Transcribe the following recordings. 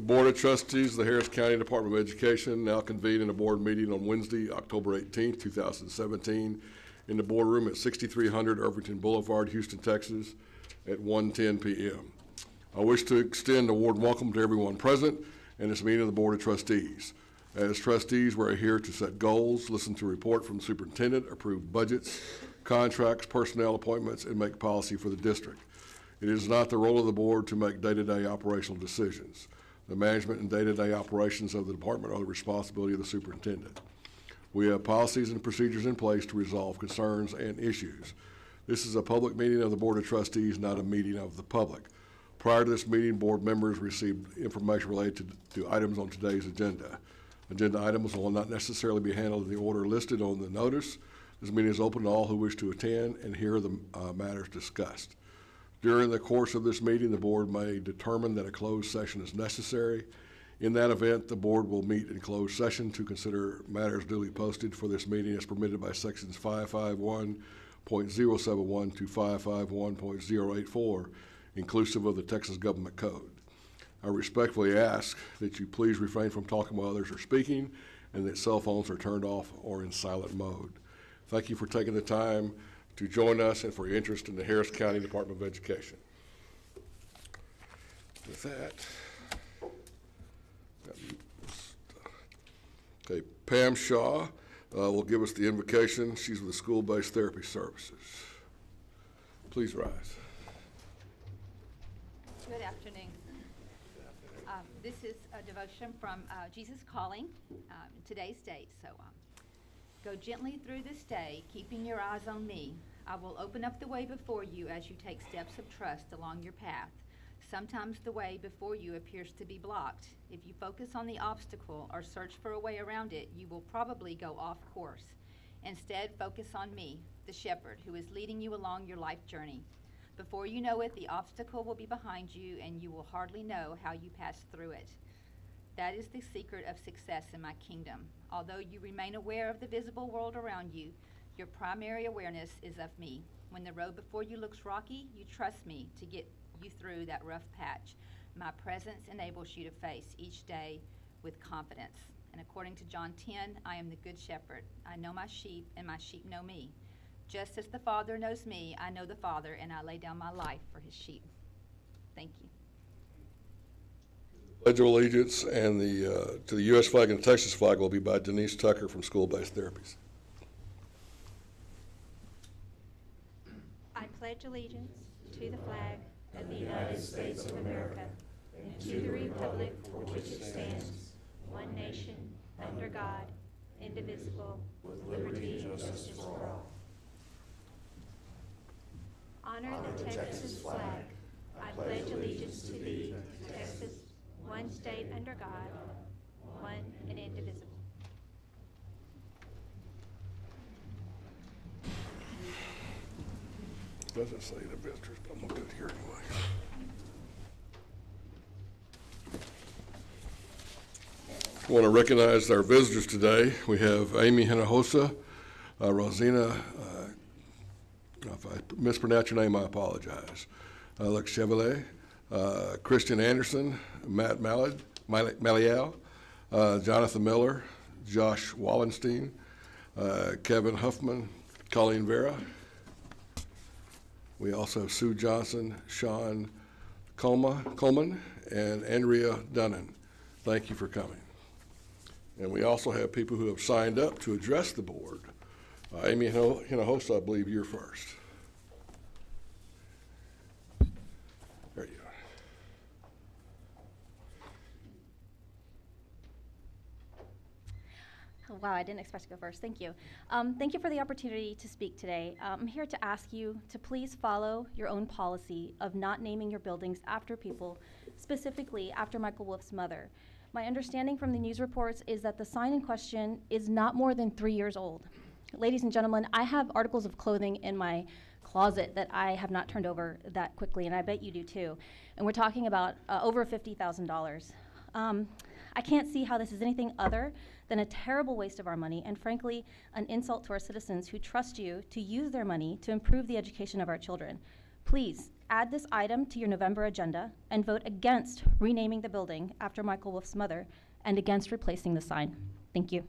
Board of Trustees of the Harris County Department of Education now convened in a board meeting on Wednesday, October 18th, 2017, in the boardroom at 6300 Irvington Boulevard, Houston, Texas, at 1:10 p.m. I wish to extend a warm welcome to everyone present in this meeting of the Board of Trustees. As trustees, we're here to set goals, listen to report from the superintendent, approve budgets, contracts, personnel appointments, and make policy for the district. It is not the role of the board to make day-to-day operational decisions. The management and day-to-day operations of the department are the responsibility of the superintendent. We have policies and procedures in place to resolve concerns and issues. This is a public meeting of the Board of Trustees, not a meeting of the public. Prior to this meeting, board members received information related to items on today's agenda. Agenda items will not necessarily be handled in the order listed on the notice. This meeting is open to all who wish to attend and hear the matters discussed. During the course of this meeting, the board may determine that a closed session is necessary. In that event, the board will meet in closed session to consider matters duly posted for this meeting as permitted by sections 551.071 to 551.084, inclusive of the Texas Government Code. I respectfully ask that you please refrain from talking while others are speaking and that cell phones are turned off or in silent mode. Thank you for taking the time to join us and for your interest in the Harris County Department of Education. With that, okay, Pam Shaw will give us the invocation. She's with the School-Based Therapy Services. Please rise. Good afternoon. This is a devotion from Jesus Calling, today's date. So go gently through this day, keeping your eyes on me. I will open up the way before you as you take steps of trust along your path. Sometimes the way before you appears to be blocked. If you focus on the obstacle or search for a way around it, you will probably go off course. Instead, focus on me, the shepherd, who is leading you along your life journey. Before you know it, the obstacle will be behind you and you will hardly know how you passed through it. That is the secret of success in my kingdom. Although you remain aware of the visible world around you, your primary awareness is of me. When the road before you looks rocky, you trust me to get you through that rough patch. My presence enables you to face each day with confidence. And according to John 10, I am the good shepherd. I know my sheep and my sheep know me. Just as the Father knows me, I know the Father, and I lay down my life for his sheep. Thank you. Pledge of Allegiance and to the U.S. flag and the Texas flag will be by Denise Tucker from School-Based Therapies. I pledge allegiance to the flag of the United States of America and to the republic for which it stands, one nation, under God, indivisible, with liberty and justice for all. Honor the Texas flag. I pledge allegiance to thee, Texas, one state under God, one and indivisible. Doesn't say the visitors, but I'm going to do it here anyway. I want to recognize our visitors today. We have Amy Hinojosa, Rosina, if I mispronounce your name, I apologize. Luc Chevalier, Christian Anderson, Matt Malial, Jonathan Miller, Josh Wallenstein, Kevin Huffman, Colleen Vera. We also have Sue Johnson, Sean Coleman, and Andrea Dunnan. Thank you for coming. And we also have people who have signed up to address the board. Amy Hinojosa, I believe you're first. There you are. Wow, I didn't expect to go first. Thank you. Thank you for the opportunity to speak today. I'm here to ask you to please follow your own policy of not naming your buildings after people, specifically after Michael Wolff's mother. My understanding from the news reports is that the sign in question is not more than 3 years old. Ladies and gentlemen, I have articles of clothing in my closet that I have not turned over that quickly, and I bet you do too. And we're talking about over $50,000. I can't see how this is anything other than a terrible waste of our money and, frankly, an insult to our citizens who trust you to use their money to improve the education of our children. Please, add this item to your November agenda and vote against renaming the building after Michael Wolf's mother and against replacing the sign. Thank you.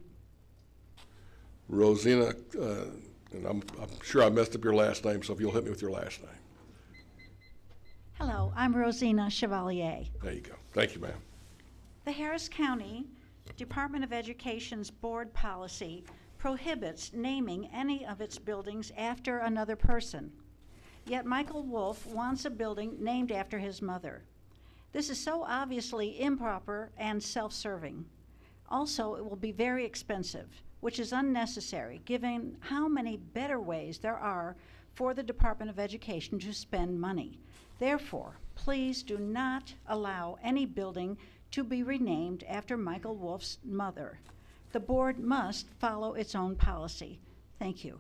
Rosina, and I'm sure I messed up your last name, so if you'll hit me with your last name. Hello, I'm Rosina Chevalier. There you go. Thank you, ma'am. The Harris County Department of Education's board policy prohibits naming any of its buildings after another person. Yet Michael Wolf wants a building named after his mother. This is so obviously improper and self-serving. Also, it will be very expensive, which is unnecessary given how many better ways there are for the Department of Education to spend money. Therefore, please do not allow any building to be renamed after Michael Wolf's mother. The board must follow its own policy. Thank you.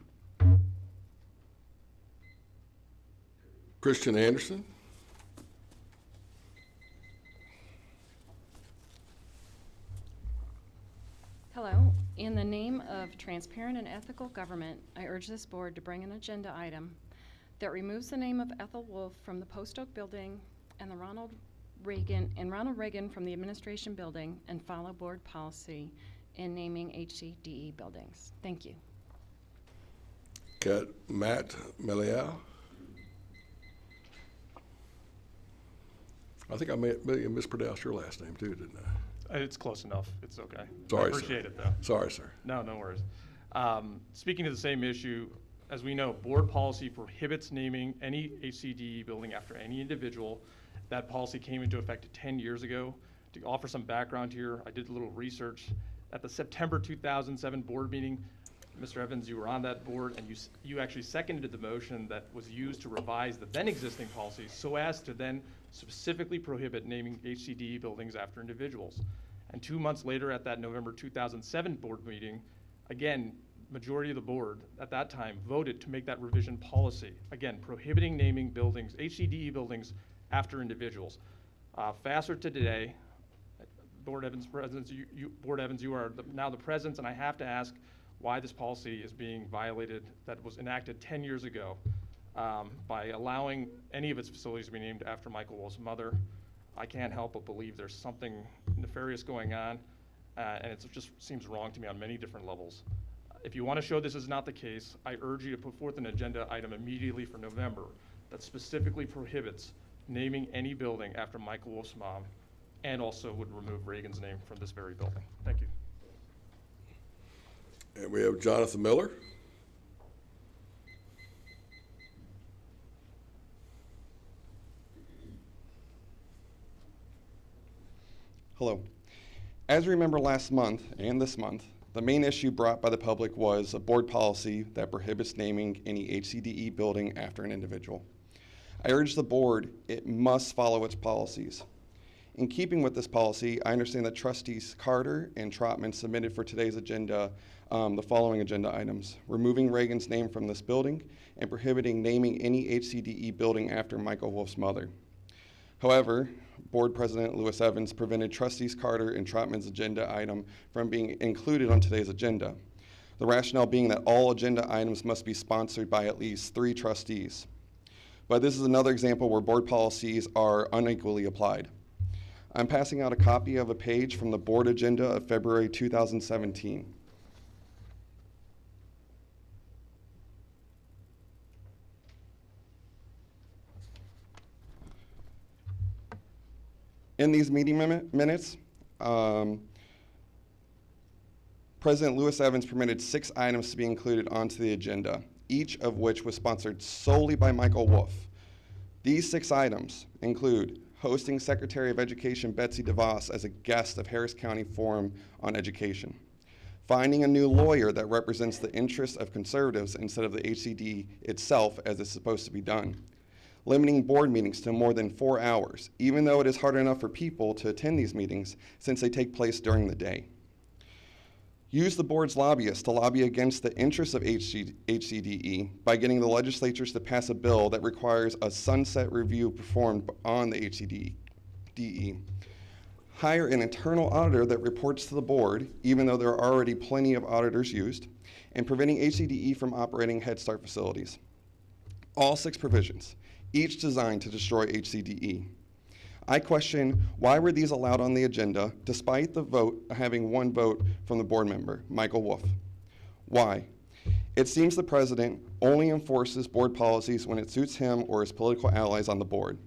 Christian Anderson. Hello. In the name of transparent and ethical government, I urge this board to bring an agenda item that removes the name of Ethel Wolf from the Post Oak Building and Ronald Reagan from the Administration Building, and follow board policy in naming HCDE buildings. Thank you. Got Matt Melial. I think I may have mispronounced your last name too, didn't I? It's close enough. It's okay. Sorry, I appreciate sir. it, though. Sorry, sir. No worries. Speaking to the same issue, as we know, board policy prohibits naming any HCDE building after any individual. That policy came into effect 10 years ago. To offer some background here, I did a little research. At the September 2007 board meeting, Mr. Evans, you were on that board, and you actually seconded the motion that was used to revise the then existing policy so as to then specifically prohibit naming HCDE buildings after individuals. And 2 months later, at that November 2007 board meeting, again, majority of the board at that time voted to make that revision policy, again, prohibiting naming buildings, HCDE buildings, after individuals. Faster to today, Board Evans, Board Evans, you are now the president, and I have to ask why this policy is being violated that was enacted 10 years ago by allowing any of its facilities to be named after Michael Wolf's mother. I can't help but believe there's something nefarious going on, and it just seems wrong to me on many different levels. If you want to show this is not the case, I urge you to put forth an agenda item immediately for November that specifically prohibits naming any building after Michael Wolf's mom, and also would remove Reagan's name from this very building. Thank you. And we have Jonathan Miller. Hello. As you remember last month and this month, the main issue brought by the public was a board policy that prohibits naming any HCDE building after an individual. I urge the board, it must follow its policies. In keeping with this policy, I understand that trustees Carter and Trotman submitted for today's agenda the following agenda items: removing Reagan's name from this building and prohibiting naming any HCDE building after Michael Wolf's mother. However, Board President Lewis Evans prevented trustees Carter and Trotman's agenda item from being included on today's agenda. The rationale being that all agenda items must be sponsored by at least 3 trustees. But this is another example where board policies are unequally applied. I'm passing out a copy of a page from the board agenda of February 2017. In these meeting minutes, President Lewis Evans permitted 6 items to be included onto the agenda, each of which was sponsored solely by Michael Wolf. These 6 items include hosting Secretary of Education Betsy DeVos as a guest of Harris County Forum on Education, finding a new lawyer that represents the interests of conservatives instead of the HCD itself as it's supposed to be done, limiting board meetings to more than 4 hours, even though it is hard enough for people to attend these meetings since they take place during the day. Use the board's lobbyists to lobby against the interests of HCDE by getting the legislatures to pass a bill that requires a sunset review performed on the HCDE. Hire an internal auditor that reports to the board, even though there are already plenty of auditors used, and preventing HCDE from operating Head Start facilities. All 6 provisions, each designed to destroy HCDE. I question why were these allowed on the agenda despite the vote having one vote from the board member, Michael Wolf. Why? It seems the president only enforces board policies when it suits him or his political allies on the board.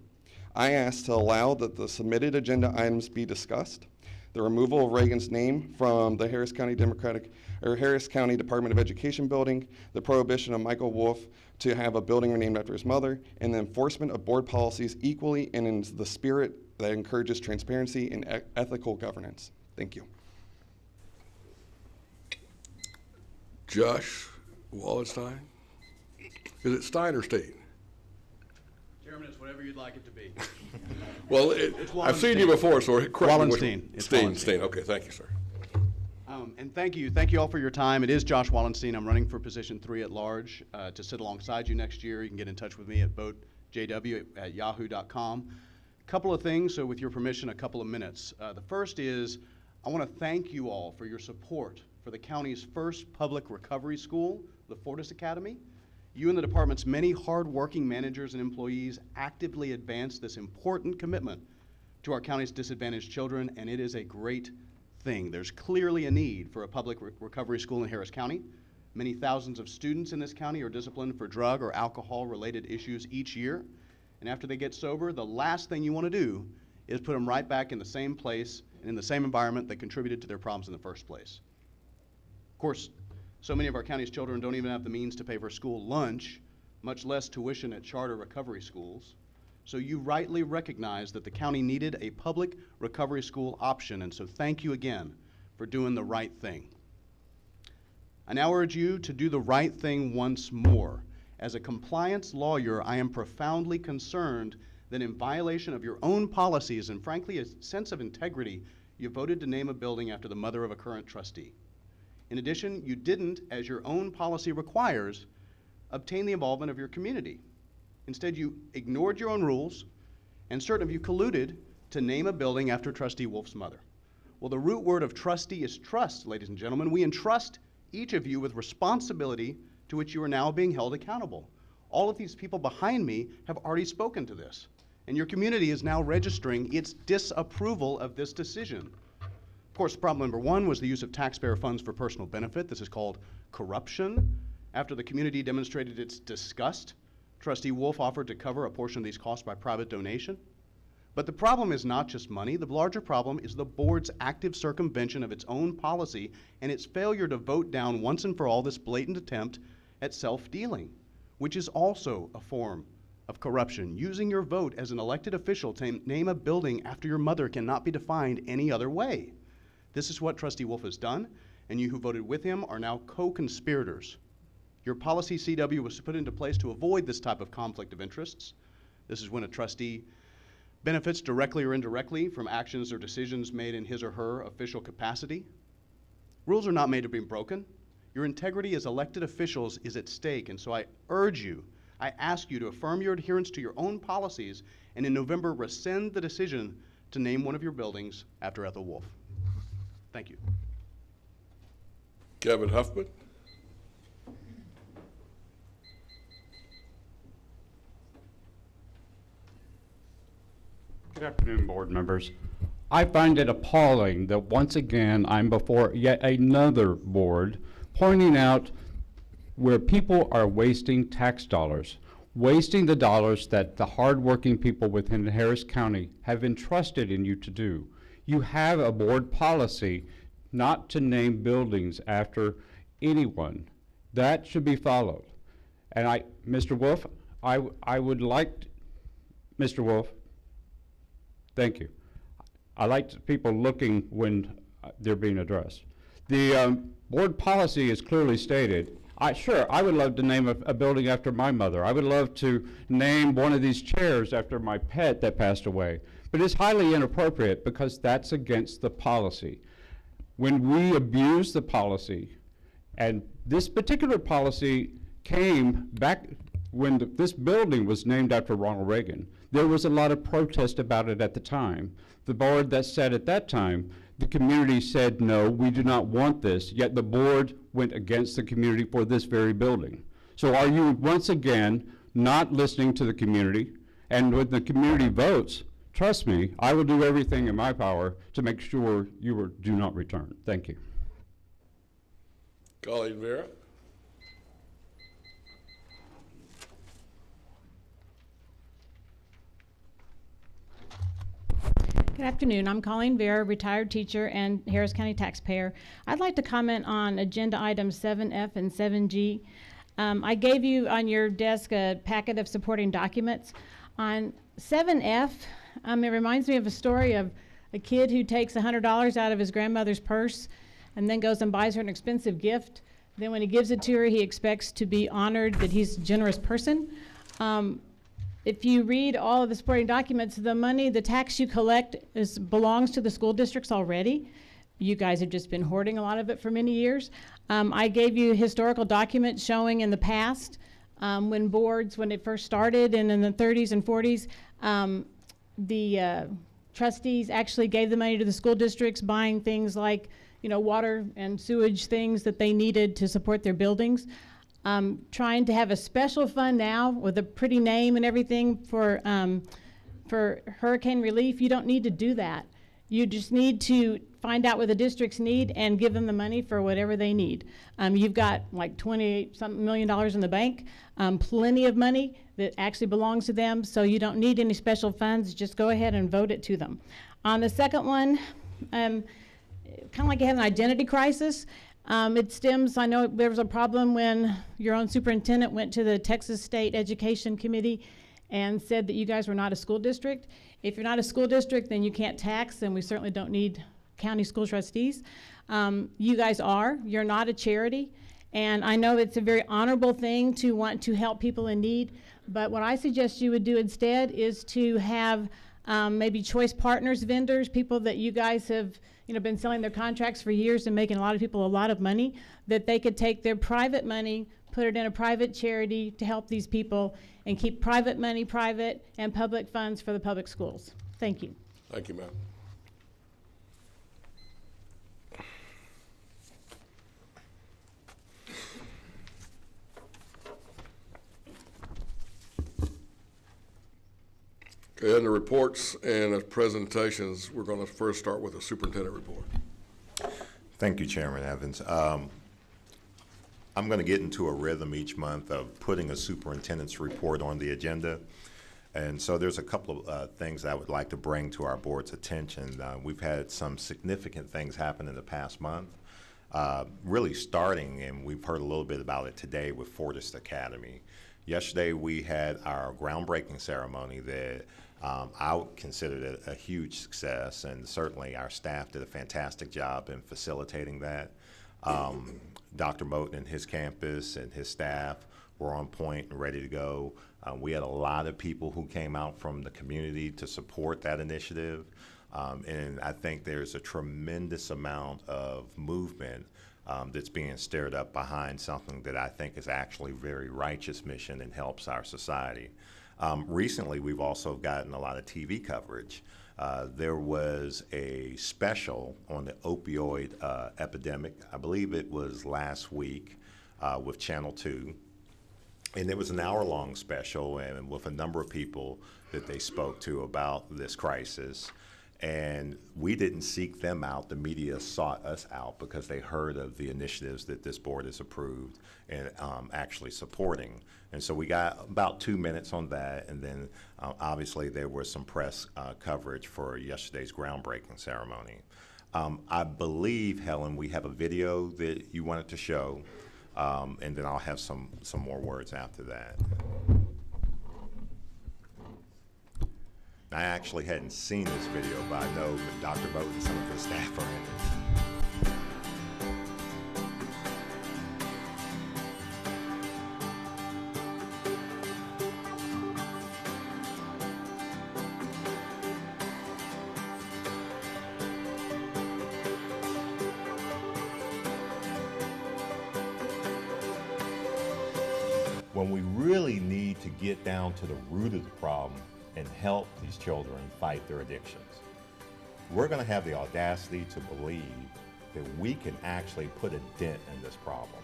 I asked to allow that the submitted agenda items be discussed, the removal of Reagan's name from the Harris County Department of Education building, the prohibition of Michael Wolf to have a building named after his mother, and the enforcement of board policies equally and in the spirit that encourages transparency and ethical governance. Thank you. Josh Wallenstein? Is it Stein or Steen? Chairman, it's whatever you'd like it to be. Well, I've seen you before, so correct me. Wallenstein. It's Steen, Wallenstein. Steen. Okay, thank you, sir. And thank you all for your time. It is Josh Wallenstein. I'm running for position 3 at large to sit alongside you next year. You can get in touch with me at votejw@yahoo.com. Couple of things, so with your permission, a couple of minutes. The first is I want to thank you all for your support for the county's first public recovery school, the Fortis Academy. You and the department's many hard-working managers and employees actively advance this important commitment to our county's disadvantaged children, and it is a great thing. There's clearly a need for a public recovery school in Harris County. Many thousands of students in this county are disciplined for drug or alcohol-related issues each year, and after they get sober, the last thing you want to do is put them right back in the same place and in the same environment that contributed to their problems in the first place. Of course, so many of our county's children don't even have the means to pay for school lunch, much less tuition at charter recovery schools. So you rightly recognize that the county needed a public recovery school option, and so thank you again for doing the right thing. I now urge you to do the right thing once more. As a compliance lawyer, I am profoundly concerned that in violation of your own policies and frankly a sense of integrity, you voted to name a building after the mother of a current trustee. In addition, you didn't, as your own policy requires, obtain the involvement of your community. Instead, you ignored your own rules, and certain of you colluded to name a building after Trustee Wolf's mother. Well, the root word of trustee is trust, ladies and gentlemen. We entrust each of you with responsibility to which you are now being held accountable. All of these people behind me have already spoken to this, and your community is now registering its disapproval of this decision. Of course, problem number one was the use of taxpayer funds for personal benefit. This is called corruption. After the community demonstrated its disgust, Trustee Wolf offered to cover a portion of these costs by private donation. But the problem is not just money. The larger problem is the board's active circumvention of its own policy and its failure to vote down once and for all this blatant attempt at self-dealing, which is also a form of corruption. Using your vote as an elected official to name a building after your mother cannot be defined any other way. This is what Trustee Wolf has done, and you who voted with him are now co-conspirators. Your policy CW was put into place to avoid this type of conflict of interests. This is when a trustee benefits directly or indirectly from actions or decisions made in his or her official capacity. Rules are not made to be broken. Your integrity as elected officials is at stake, and so I urge you, I ask you to affirm your adherence to your own policies and in November rescind the decision to name one of your buildings after Ethel Wolf. Thank you. Kevin Huffman? Good afternoon, board members. I find it appalling that once again I'm before yet another board pointing out where people are wasting tax dollars, wasting the dollars that the hardworking people within Harris County have entrusted in you to do. You have a board policy not to name buildings after anyone. That should be followed. And Mr. Wolf, I would like, Mr. Wolf, thank you. I like people looking when they're being addressed. The board policy is clearly stated. Sure, I would love to name a building after my mother. I would love to name one of these chairs after my pet that passed away. But it's highly inappropriate because that's against the policy. When we abuse the policy, and this particular policy came back when this building was named after Ronald Reagan, there was a lot of protest about it at the time. The board that said at that time, the community said, no, we do not want this, yet the board went against the community for this very building. So are you once again not listening to the community. And when the community votes, trust me, I will do everything in my power to make sure you do not return. Thank you. Colleen Vera. Good afternoon. I'm Colleen Vera, retired teacher and Harris County taxpayer. I'd like to comment on agenda items 7F and 7G. I gave you on your desk a packet of supporting documents. On 7F, it reminds me of a story of a kid who takes $100 out of his grandmother's purse and then goes and buys her an expensive gift. Then when he gives it to her, he expects to be honored that he's a generous person. If you read all of the supporting documents, the money, the tax you collect belongs to the school districts already. You guys have just been hoarding a lot of it for many years. I gave you historical documents showing in the past when boards, when it first started and in the 30s and 40s, the trustees actually gave the money to the school districts buying things like, water and sewage things that they needed to support their buildings. Trying to have a special fund now with a pretty name and everything for hurricane relief. You don't need to do that. You just need to find out what the districts need and give them the money for whatever they need. You've got like $28-something million in the bank, plenty of money that actually belongs to them, so you don't need any special funds. Just go ahead and vote it to them. On the second one, kind of like you have an identity crisis. It stems, I know there was a problem when your own superintendent went to the Texas State Education Committee and said that you guys were not a school district. If you're not a school district, then you can't tax, and we certainly don't need county school trustees. You guys are. You're not a charity. And I know it's a very honorable thing to want to help people in need, but what I suggest you would do instead is to have maybe choice partners, vendors, people that you guys have been selling their contracts for years and making a lot of people a lot of money, that they could take their private money, put it in a private charity to help these people, and keep private money private and public funds for the public schools. Thank you. Thank you, ma'am. Okay, and the reports and the presentations, we're going to first start with the superintendent report. Thank you, Chairman Evans. I'm going to get into a rhythm each month of putting a superintendent's report on the agenda. And so there's a couple of things I would like to bring to our board's attention. We've had some significant things happen in the past month, really starting, and we've heard a little bit about it today with Fortis Academy. Yesterday we had our groundbreaking ceremony that I would consider it a huge success, and certainly our staff did a fantastic job in facilitating that. Dr. Moten and his campus and his staff were on point and ready to go. We had a lot of people who came out from the community to support that initiative, and I think there's a tremendous amount of movement that's being stirred up behind something that I think is actually a very righteous mission and helps our society. Recently, we've also gotten a lot of TV coverage. There was a special on the opioid epidemic. I believe it was last week with Channel 2. And it was an hour-long special and with a number of people that they spoke to about this crisis. And we didn't seek them out. The media sought us out because they heard of the initiatives that this board has approved and actually supporting. And so we got about 2 minutes on that, and then obviously there was some press coverage for yesterday's groundbreaking ceremony. I believe, Helen, we have a video that you wanted to show, and then I'll have some more words after that. I actually hadn't seen this video, but I know that Dr. Moten and some of his staff are in it. When we really need to get down to the root of the problem and help these children fight their addictions, we're going to have the audacity to believe that we can actually put a dent in this problem.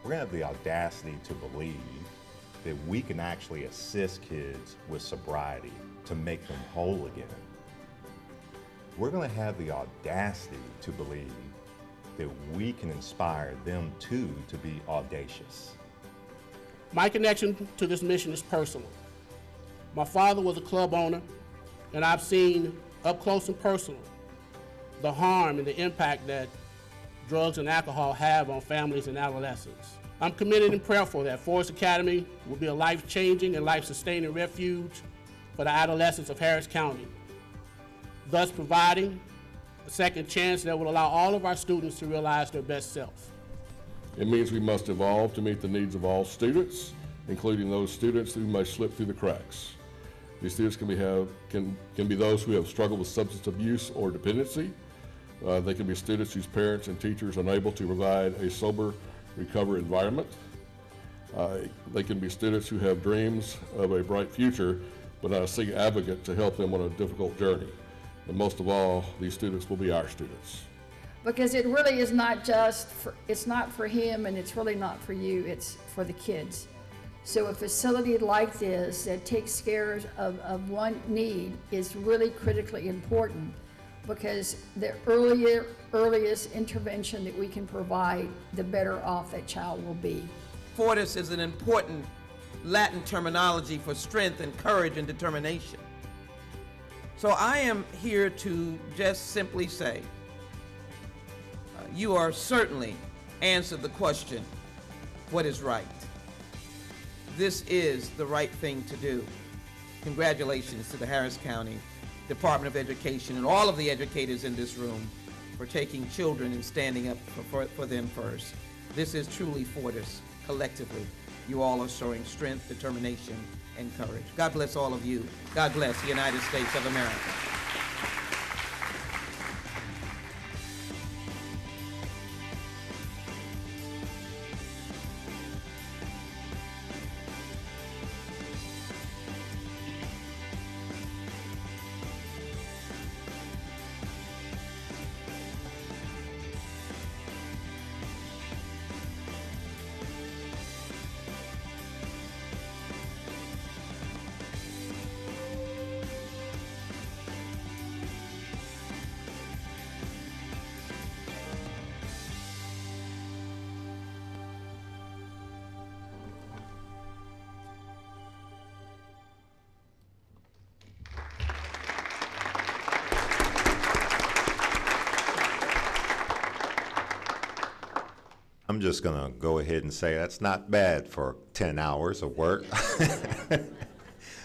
We're going to have the audacity to believe that we can actually assist kids with sobriety to make them whole again, we're going to have the audacity to believe that we can inspire them too to be audacious. My connection to this mission is personal. My father was a club owner, and I've seen up close and personal the harm and the impact that drugs and alcohol have on families and adolescents. I'm committed and prayerful that Forest Academy will be a life-changing and life-sustaining refuge for the adolescents of Harris County, thus providing a second chance that will allow all of our students to realize their best self. It means we must evolve to meet the needs of all students, including those students who may slip through the cracks. These students can be those who have struggled with substance abuse or dependency. They can be students whose parents and teachers are unable to provide a sober recovery environment. They can be students who have dreams of a bright future, but not a single advocate to help them on a difficult journey. And most of all, these students will be our students. Because it really is not just it's not for him and it's really not for you, it's for the kids. So a facility like this that takes care of one need is really critically important, because the earliest intervention that we can provide, the better off that child will be. Fortis is an important Latin terminology for strength and courage and determination. So I am here to just simply say, you are certainly answered the question, what is right? This is the right thing to do. Congratulations to the Harris County Department of Education and all of the educators in this room for taking children and standing up for them first. This is truly Fortis. Collectively, you all are showing strength, determination, and courage. God bless all of you. God bless the United States of America. I'm just going to go ahead and say that's not bad for 10 hours of work.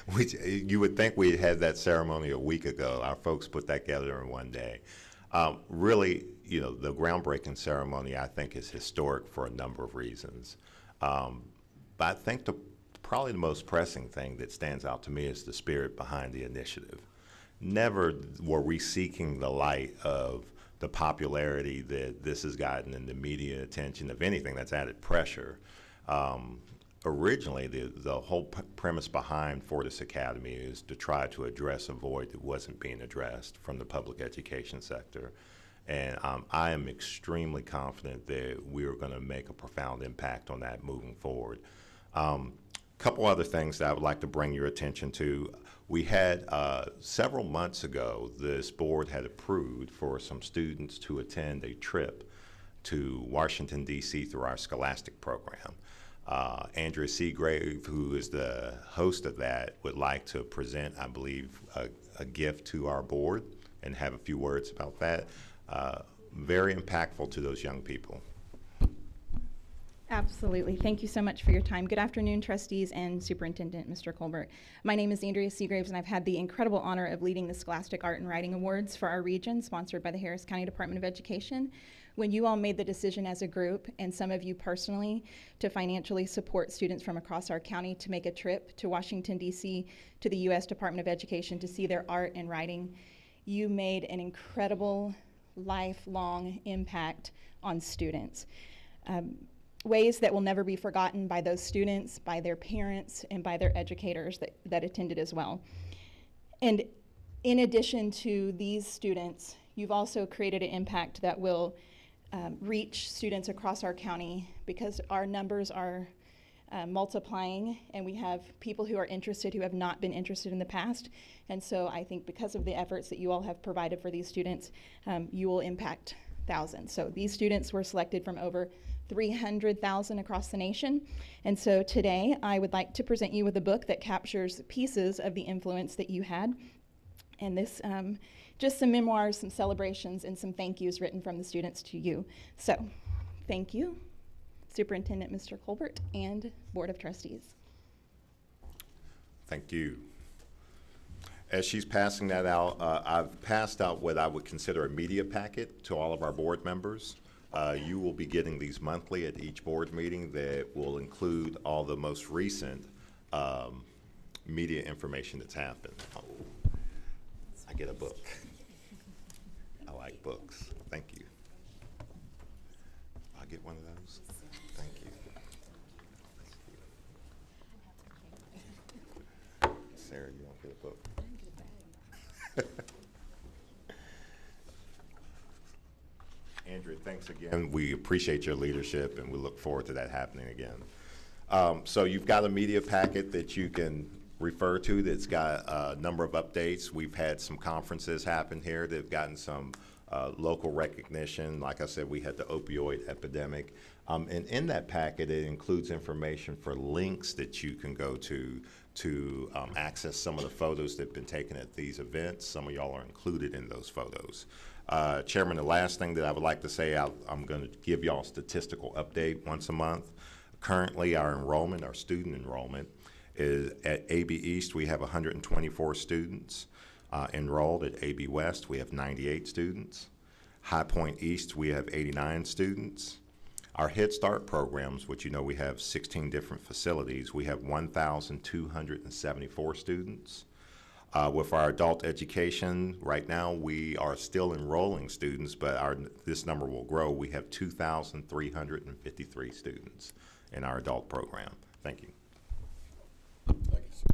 You would think we had that ceremony a week ago. Our folks put that together in one day. Really, you know, the groundbreaking ceremony, I think, is historic for a number of reasons. But I think probably the most pressing thing that stands out to me is the spirit behind the initiative. Never were we seeking the light of the popularity that this has gotten and the media attention. If anything, that's added pressure. Originally, the whole premise behind Fortis Academy is to try to address a void that wasn't being addressed from the public education sector. And I am extremely confident that we are going to make a profound impact on that moving forward. Couple other things that I would like to bring your attention to. We had several months ago, this board had approved for some students to attend a trip to Washington, D.C. through our Scholastic program. Andrea Seagrave, who is the host of that, would like to present, I believe, a gift to our board and have a few words about that. Very impactful to those young people. Absolutely. Thank you so much for your time. Good afternoon, trustees and Superintendent Mr. Colbert. My name is Andrea Seagraves, and I've had the incredible honor of leading the Scholastic Art and Writing Awards for our region, sponsored by the Harris County Department of Education. When you all made the decision as a group, and some of you personally, to financially support students from across our county to make a trip to Washington, D.C., to the U.S. Department of Education to see their art and writing, you made an incredible lifelong impact on students. Ways that will never be forgotten by those students, by their parents, and by their educators that attended as well. And in addition to these students, you've also created an impact that will reach students across our county, because our numbers are multiplying, and we have people who are interested who have not been interested in the past. And so I think because of the efforts that you all have provided for these students, you will impact thousands. So these students were selected from over 300,000 across the nation. And so today I would like to present you with a book that captures pieces of the influence that you had. And this, just some memoirs, some celebrations, and some thank yous written from the students to you. So, thank you, Superintendent Mr. Colbert and Board of Trustees. Thank you. As she's passing that out, I've passed out what I would consider a media packet to all of our board members. You will be getting these monthly at each board meeting that will include all the most recent media information that's happened. Oh, I get a book. I like books. Thank you. I'll get one of those. Thank you. Sarah, you don't get a book. Andrea, thanks again. We appreciate your leadership, and we look forward to that happening again. So you've got a media packet that you can refer to that's got a number of updates. We've had some conferences happen here that have gotten some local recognition. Like I said, we had the opioid epidemic. And in that packet, it includes information for links that you can go to access some of the photos that have been taken at these events. Some of y'all are included in those photos. Chairman, the last thing that I would like to say, I'm going to give y'all a statistical update once a month. Currently, our enrollment, our student enrollment, is at AB East, we have 124 students. Enrolled at AB West, we have 98 students. High Point East, we have 89 students. Our Head Start programs, which you know we have 16 different facilities, we have 1,274 students. With our adult education, right now we are still enrolling students, but this number will grow. We have 2,353 students in our adult program. Thank you. Thank you, sir.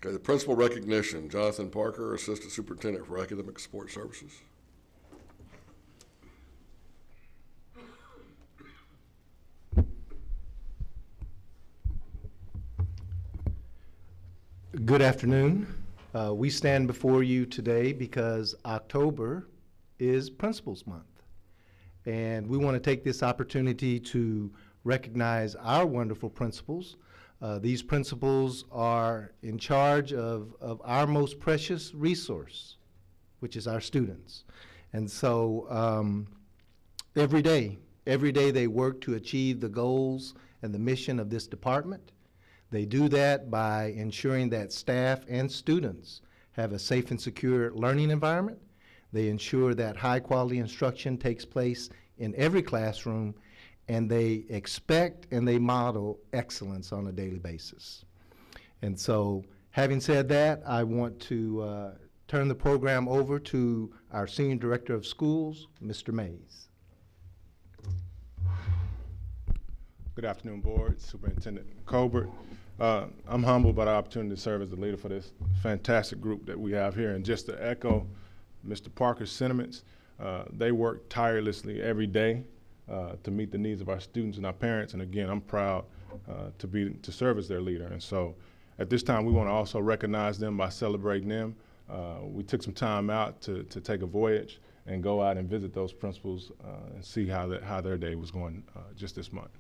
Okay, the principal recognition, Jonathan Parker, Assistant Superintendent for Academic Support Services. Good afternoon. We stand before you today because October is Principals Month. And we want to take this opportunity to recognize our wonderful principals. These principals are in charge of our most precious resource, which is our students. And so every day they work to achieve the goals and the mission of this department. They do that by ensuring that staff and students have a safe and secure learning environment. They ensure that high quality instruction takes place in every classroom, and they expect and they model excellence on a daily basis. And so, having said that, I want to turn the program over to our Senior Director of Schools, Mr. Mays. Good afternoon, Board, Superintendent Colbert. I'm humbled by the opportunity to serve as the leader for this fantastic group that we have here. And just to echo Mr. Parker's sentiments, they work tirelessly every day to meet the needs of our students and our parents. And again, I'm proud to serve as their leader. And so at this time, we want to also recognize them by celebrating them. We took some time out to take a voyage and go out and visit those principals and see how their day was going just this month.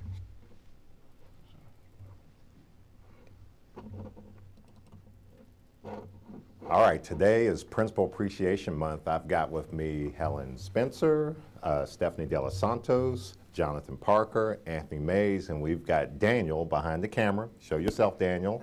All right, today is Principal Appreciation Month. I've got with me Helen Spencer, Stephanie De Los Santos, Jonathan Parker, Anthony Mays, and we've got Daniel behind the camera. Show yourself, Daniel.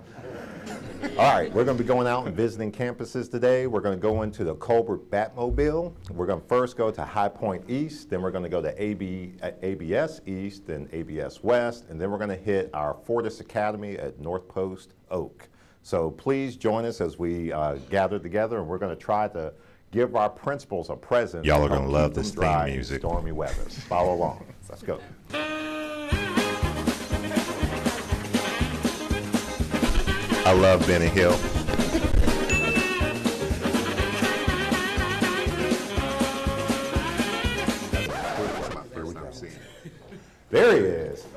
All right, we're going to be going out and visiting campuses today. We're going to go into the Colbert Batmobile. We're going to first go to High Point East, then we're going to go to ABS East, then ABS West, and then we're going to hit our Fortis Academy at North Post Oak. So please join us as we gather together, and we're going to try to give our principals a present. Y'all are going to love this theme in music. Stormy weather. Follow along. Let's go. I love Benny Hill. There he is.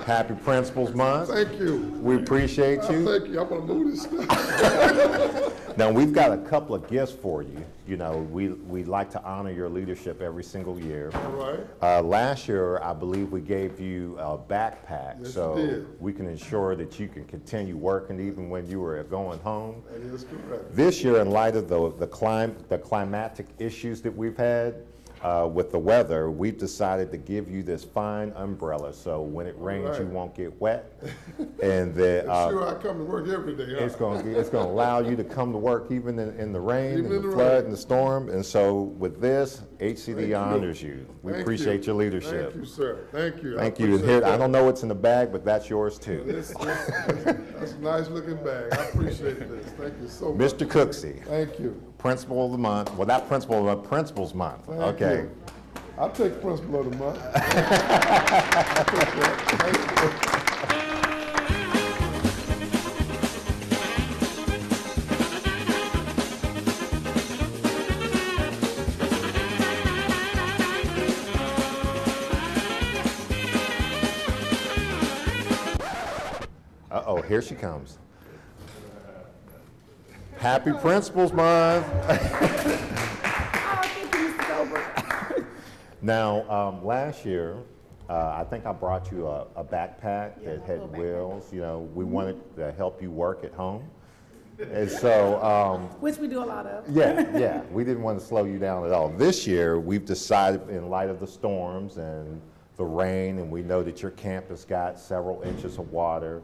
Happy Principals Month. Thank you. We appreciate you. Thank you. I'm gonna move this stuff. Now, we've got a couple of gifts for you. You know, we like to honor your leadership every single year. All right. Last year, I believe we gave you a backpack, Yes, so you did. we can ensure that you can continue working even when you were going home. That is correct. This year, in light of the climatic issues that we've had with the weather, we've decided to give you this fine umbrella, so when it rains, you right. won't get wet. And that Sure, I come to work every day. Huh? it's going to allow you to come to work even in the rain, Even and in the the flood, rain. and the storm. And so with this, HCD you. honors you. We Thank appreciate you. your leadership. Thank you, sir. Thank you. Thank you. And here, I don't know what's in the bag, but that's yours too. That's a nice looking bag. I appreciate this. Thank you so much. Mr. Cooksey, Thank you. Principal of the Month. Well, not Principal, but Principals Month. Thank Okay. you. I'll take Principal of the Month. I'll take that. Thank you. Uh-oh, here she comes. Happy Principals Month. Now, last year, I think I brought you a backpack that had wheels. You know, we wanted to help you work at home. And so, which we do a lot of. yeah, we didn't want to slow you down at all. This year, we've decided, in light of the storms and the rain, and we know that your campus got several inches of water,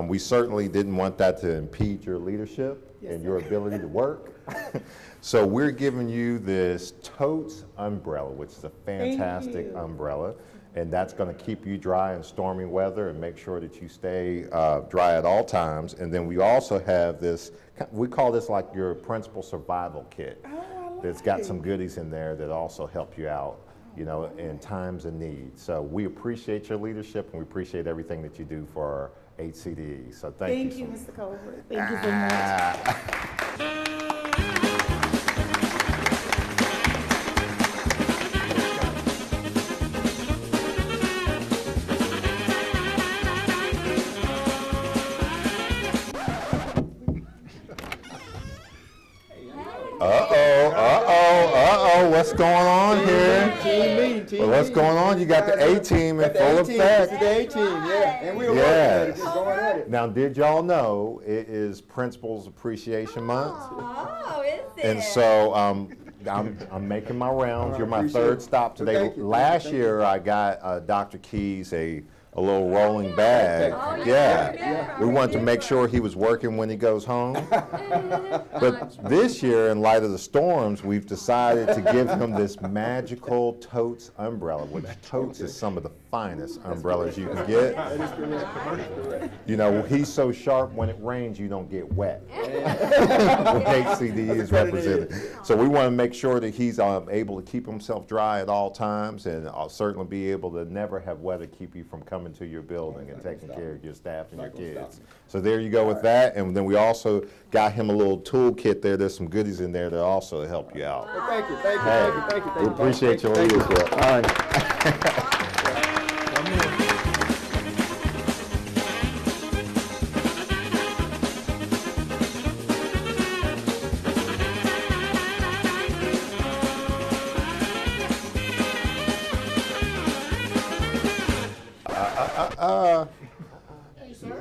we certainly didn't want that to impede your leadership and your ability to work. So we're giving you this totes umbrella, which is a fantastic umbrella, and that's going to keep you dry in stormy weather and make sure that you stay dry at all times. And then we also have this, we call this like your principal survival kit. That's got some goodies in there that also help you out, you know, in times of need. So we appreciate your leadership, and we appreciate everything that you do for our HCDE. So thank you. Thank you, Mr. Colbert. Thank you so much. What's going on here? Team What's going on? You got the A-team in full effect. This is the A-team, yeah. And we're Yes. going at it. Now, did y'all know it is Principals Appreciation Month? Oh, is it? And so I'm making my rounds. You're my third stop today. Thank you. Last year, I got Dr. Keys a little rolling bag. Oh, Yeah. We wanted to make sure he was working when he goes home. But this year, in light of the storms, we've decided to give him this magical totes umbrella, which totes is some of the finest umbrellas you can get. You know, he's so sharp, when it rains, you don't get wet. HCDE is represented. So we want to make sure that he's able to keep himself dry at all times, and I'll certainly be able to never have weather keep you from coming to your building and taking care of your staff and your kids. So there you go with that. And then we also got him a little toolkit there. There's some goodies in there to also help you out. Well, thank you, thank you, Hey, thank you, thank you. we appreciate your leadership. All right.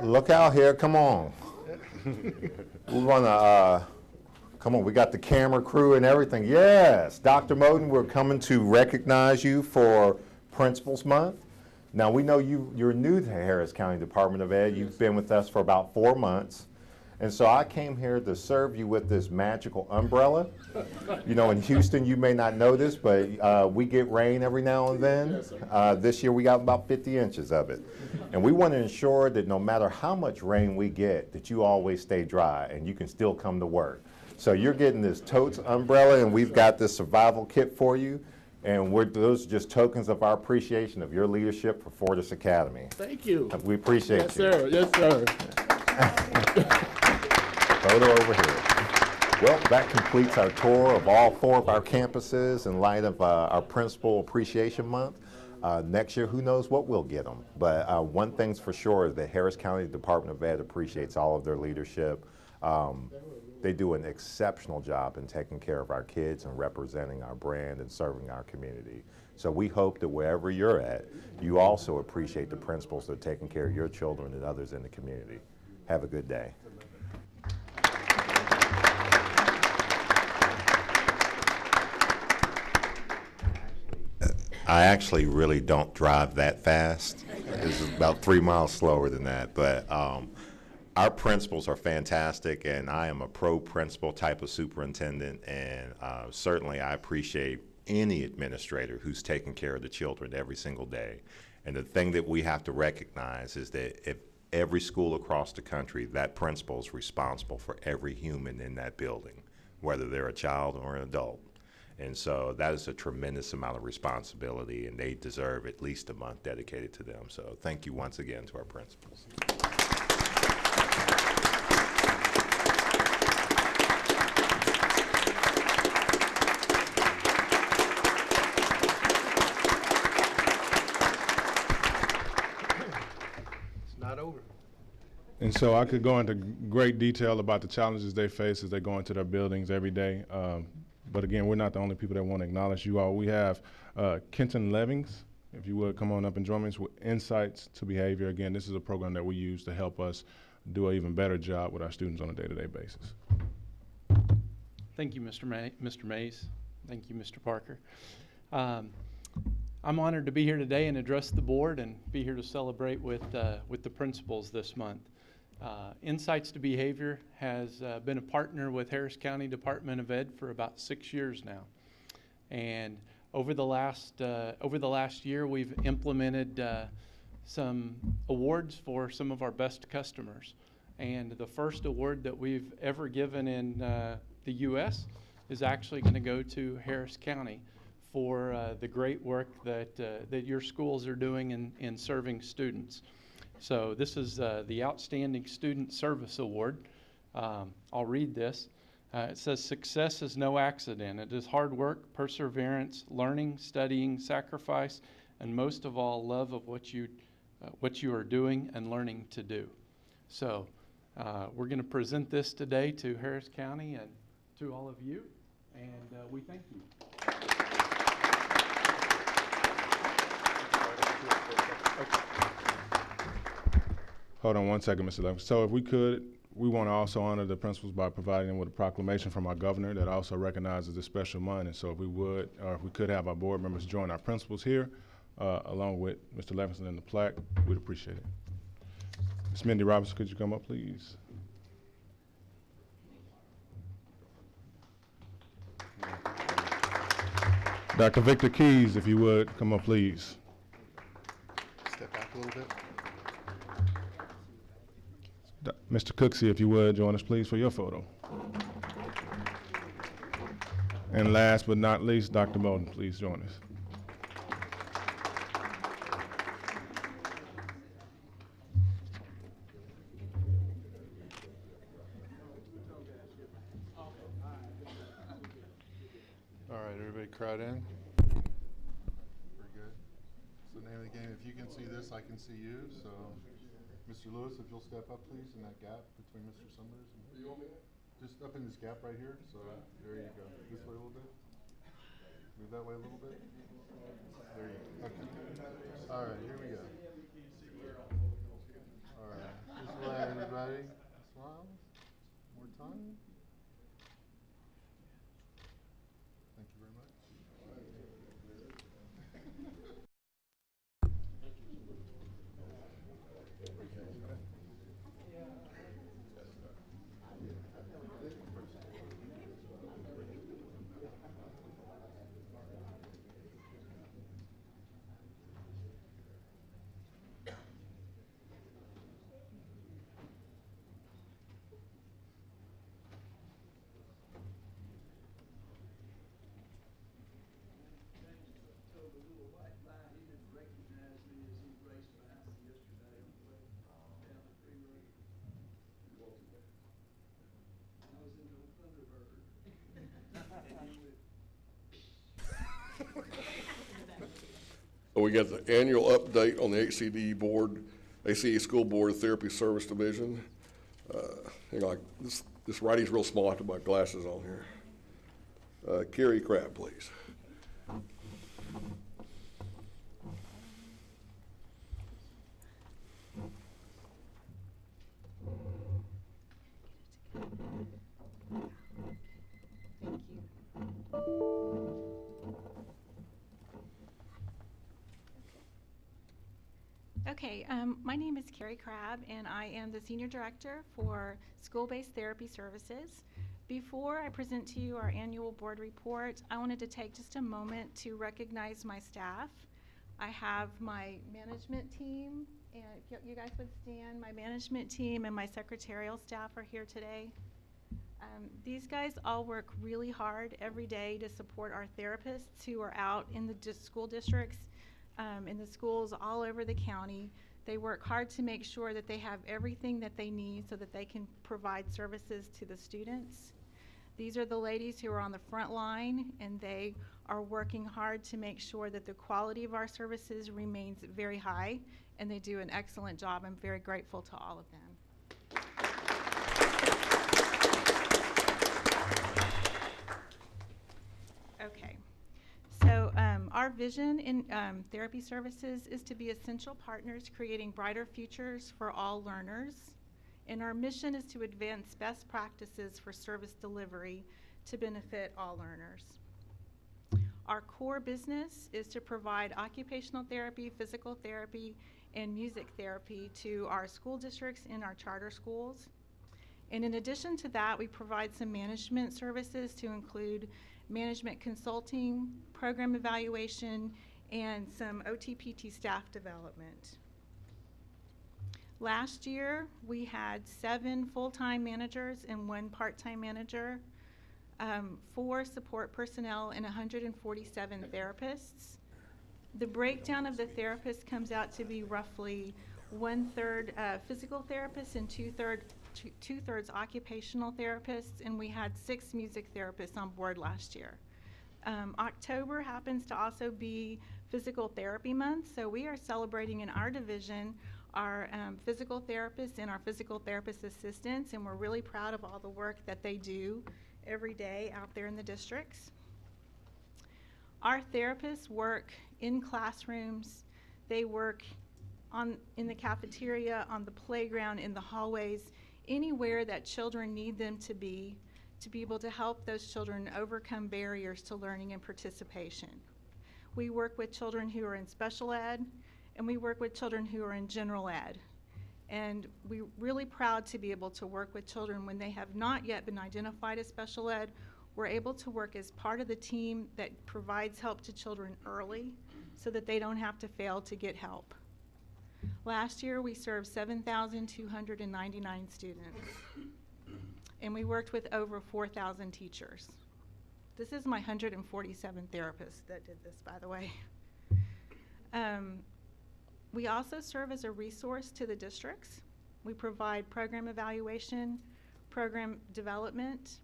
Look out here, come on. We want to, come on, we got the camera crew and everything. Yes, Dr. Moden, we're coming to recognize you for Principals Month. Now, we know you're new to Harris County Department of Ed. You've been with us for about 4 months. And so I came here to serve you with this magical umbrella. You know, in Houston, you may not know this, but we get rain every now and then. This year, we got about 50 inches of it. And we want to ensure that no matter how much rain we get, that you always stay dry and you can still come to work. So you're getting this totes umbrella, and we've got this survival kit for you. And those are just tokens of our appreciation of your leadership for Fortis Academy. Thank you. We appreciate you. Yes, sir. Photo over here. Well, that completes our tour of all 4 of our campuses in light of our Principal Appreciation Month. Next year, who knows what we'll get them. But one thing's for sure, the Harris County Department of Ed appreciates all of their leadership. They do an exceptional job in taking care of our kids and representing our brand and serving our community. So we hope that wherever you're at, you also appreciate the principals that are taking care of your children and others in the community. Have a good day. I actually really don't drive that fast. It's about 3 miles slower than that. But our principals are fantastic, and I am a pro-principal type of superintendent, and certainly I appreciate any administrator who's taking care of the children every single day. And the thing that we have to recognize is that if every school across the country, that principal is responsible for every human in that building, whether they're a child or an adult. And so that is a tremendous amount of responsibility, and they deserve at least a month dedicated to them. So thank you once again to our principals. It's not over. And so I could go into great detail about the challenges they face as they go into their buildings every day. But again, we're not the only people that want to acknowledge you all. We have Kenton Levings, if you would come on up and join us with Insights to Behavior. Again, this is a program that we use to help us do an even better job with our students on a day-to-day basis. Thank you, Mr. Mays. Thank you, Mr. Parker. I'm honored to be here today and address the board and be here to celebrate with the principals this month. Insights to Behavior has been a partner with Harris County Department of Ed for about 6 years now. And over the last year, we've implemented some awards for some of our best customers. And the first award that we've ever given in the U.S. is actually going to go to Harris County for the great work that your schools are doing in serving students. So this is the Outstanding Student Service Award. I'll read this. It says, "Success is no accident. It is hard work, perseverance, learning, studying, sacrifice, and most of all, love of what you are doing and learning to do." So we're going to present this today to Harris County and to all of you, and we thank you. Hold on one second, Mr. Levins. So if we could, we want to also honor the principals by providing them with a proclamation from our governor that also recognizes this special month. And so if we would, or if we could have our board members join our principals here, along with Mr. Levinson and the plaque, we'd appreciate it. Ms. Mindy Robinson, could you come up, please? Dr. Victor Keys, if you would, come up, please. Step back a little bit. Mr. Cooksey, if you would, join us, please, for your photo. And last but not least, Dr. Moulton, please join us. All right, everybody crowd in. We're good. So the name of the game, if you can see this, I can see you. So Mr. Lewis, if you'll step up, please, in that gap between Mr. Summers and you want me to? Just up in this gap right here. So there you go. This way a little bit. Move that way a little bit. There you go. Okay. All right, here we go. All right. This way, everybody. Smile. More time. Thank you very much. we got the annual update on the HCDE board, HCDE School Board Therapy Service Division. Hang on, this writing's real small. I have to put my glasses on here. Carrie Crabb, please. Okay, my name is Carrie Crabb, and I am the Senior Director for School-Based Therapy Services. Before I present to you our annual board report, I wanted to take just a moment to recognize my staff. I have my management team, and if you guys would stand, my management team and my secretarial staff are here today. These guys all work really hard every day to support our therapists who are out in the school districts, in the schools all over the county. They work hard to make sure that they have everything that they need so that they can provide services to the students. These are the ladies who are on the front line, and they are working hard to make sure that the quality of our services remains very high, and they do an excellent job. I'm very grateful to all of them. Okay, so our vision in therapy services is to be essential partners creating brighter futures for all learners. And our mission is to advance best practices for service delivery to benefit all learners. Our core business is to provide occupational therapy, physical therapy, and music therapy to our school districts and our charter schools. And in addition to that, we provide some management services to include management consulting, program evaluation, and some OTPT staff development. Last year, we had 7 full-time managers and 1 part-time manager, 4 support personnel, and 147 therapists. The breakdown of the therapists comes out to be roughly 1/3 physical therapists and two-thirds occupational therapists, and we had 6 music therapists on board last year. October happens to also be physical therapy month, so we are celebrating in our division our physical therapists and our physical therapist assistants, and we're really proud of all the work that they do every day out there in the districts. Our therapists work in classrooms, they work in the cafeteria, on the playground, in the hallways, anywhere that children need them to be able to help those children overcome barriers to learning and participation. We work with children who are in special ed, and we work with children who are in general ed. And we're really proud to be able to work with children when they have not yet been identified as special ed. We're able to work as part of the team that provides help to children early so that they don't have to fail to get help. Last year, we served 7,299 students, and we worked with over 4,000 teachers. This is my 147 therapists that did this, by the way. We also serve as a resource to the districts. We provide program evaluation, program development,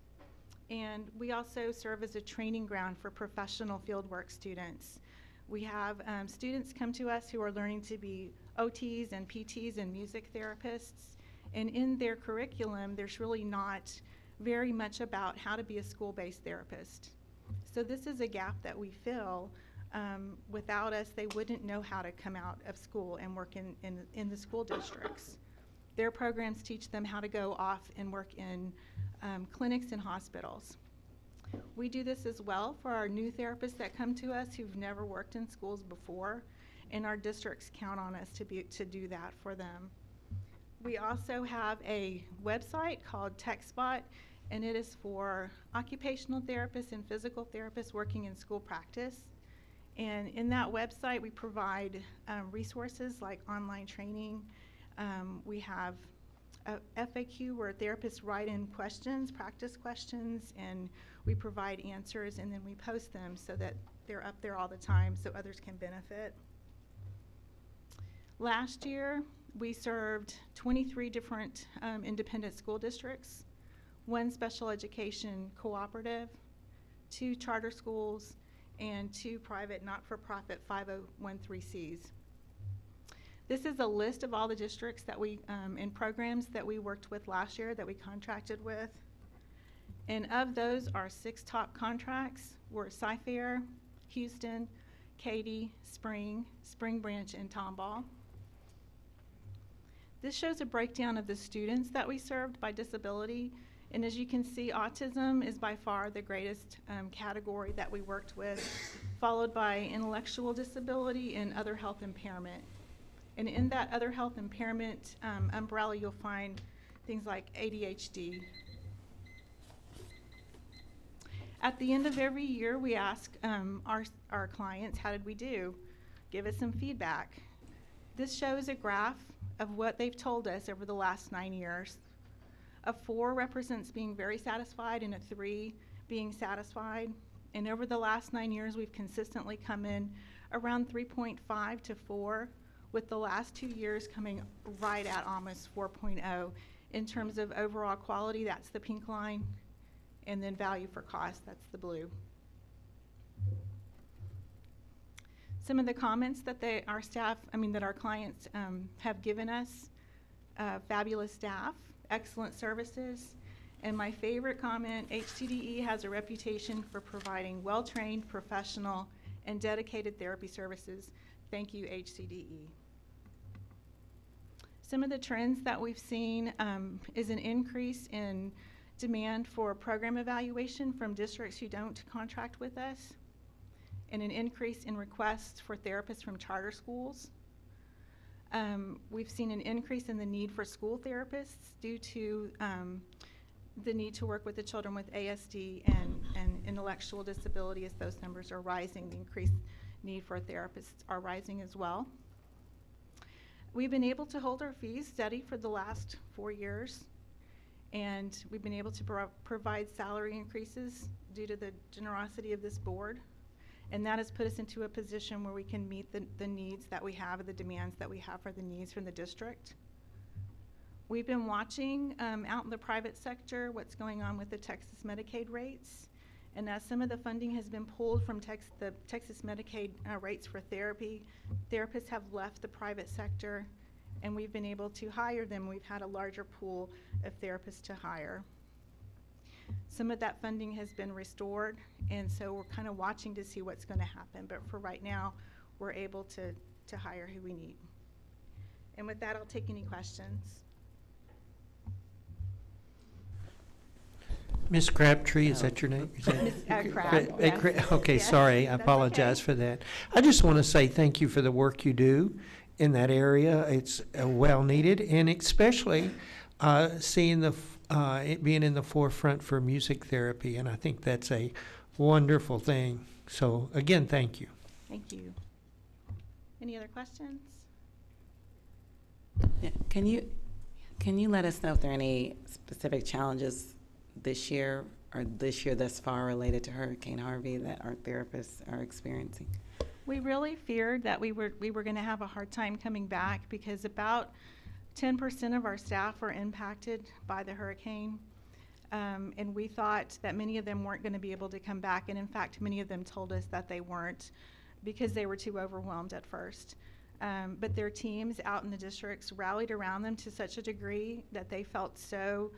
and we also serve as a training ground for professional fieldwork students. We have students come to us who are learning to be OTs and PTs and music therapists, and in their curriculum, there's really not very much about how to be a school-based therapist. So this is a gap that we fill. Without us, they wouldn't know how to come out of school and work in the school districts. Their programs teach them how to go off and work in clinics and hospitals. We do this as well for our new therapists that come to us who've never worked in schools before, and our districts count on us to do that for them. We also have a website called TechSpot, and it is for occupational therapists and physical therapists working in school practice. And in that website, we provide resources like online training. We have a FAQ where therapists write in questions, practice questions, and we provide answers, and then we post them so that they're up there all the time so others can benefit. Last year, we served 23 different independent school districts, 1 special education cooperative, 2 charter schools, and 2 private not-for-profit 5013Cs. This is a list of all the districts that we, and programs that we worked with last year, that we contracted with. And of those, our 6 top contracts were Cy-Fair, Houston, Katy, Spring Branch, and Tomball. This shows a breakdown of the students that we served by disability. And as you can see, autism is by far the greatest category that we worked with, followed by intellectual disability and other health impairment. And in that other health impairment umbrella, you'll find things like ADHD. At the end of every year, we ask our clients, how did we do? Give us some feedback. This shows a graph of what they've told us over the last 9 years. A 4 represents being very satisfied, and a 3 being satisfied. And over the last 9 years, we've consistently come in around 3.5 to 4, with the last 2 years coming right at almost 4.0. In terms of overall quality, that's the pink line, and then value for cost, that's the blue. Some of the comments that our clients have given us: fabulous staff, excellent services, and my favorite comment, HCDE has a reputation for providing well-trained, professional, and dedicated therapy services. Thank you, HCDE. Some of the trends that we've seen is an increase in demand for program evaluation from districts who don't contract with us, and an increase in requests for therapists from charter schools. We've seen an increase in the need for school therapists due to the need to work with the children with ASD and intellectual disability. As those numbers are rising, the increased need for therapists are rising as well. We've been able to hold our fees steady for the last 4 years, and we've been able to provide salary increases due to the generosity of this board. And that has put us into a position where we can meet the needs that we have, the demands that we have for the needs from the district. We've been watching out in the private sector what's going on with the Texas Medicaid rates. And as some of the funding has been pulled from the Texas Medicaid rates for therapy, therapists have left the private sector, and we've been able to hire them. We've had a larger pool of therapists to hire. Some of that funding has been restored, and so we're kind of watching to see what's going to happen. But for right now, we're able to hire who we need. And with that, I'll take any questions. Miss Crabtree, is that your name? Is that Miss Crab, yes. Okay, Yes, sorry, I that's apologize okay. for that. I just want to say thank you for the work you do in that area. It's well needed, and especially seeing it being in the forefront for music therapy, and I think that's a wonderful thing. So again, thank you. Thank you. Any other questions? Yeah. Can you let us know if there are any specific challenges this year or this year thus far related to Hurricane Harvey that our therapists are experiencing? We really feared that we were going to have a hard time coming back, because about 10% of our staff were impacted by the hurricane, and we thought that many of them weren't going to be able to come back, and in fact many of them told us that they weren't because they were too overwhelmed at first. But their teams out in the districts rallied around them to such a degree that they felt so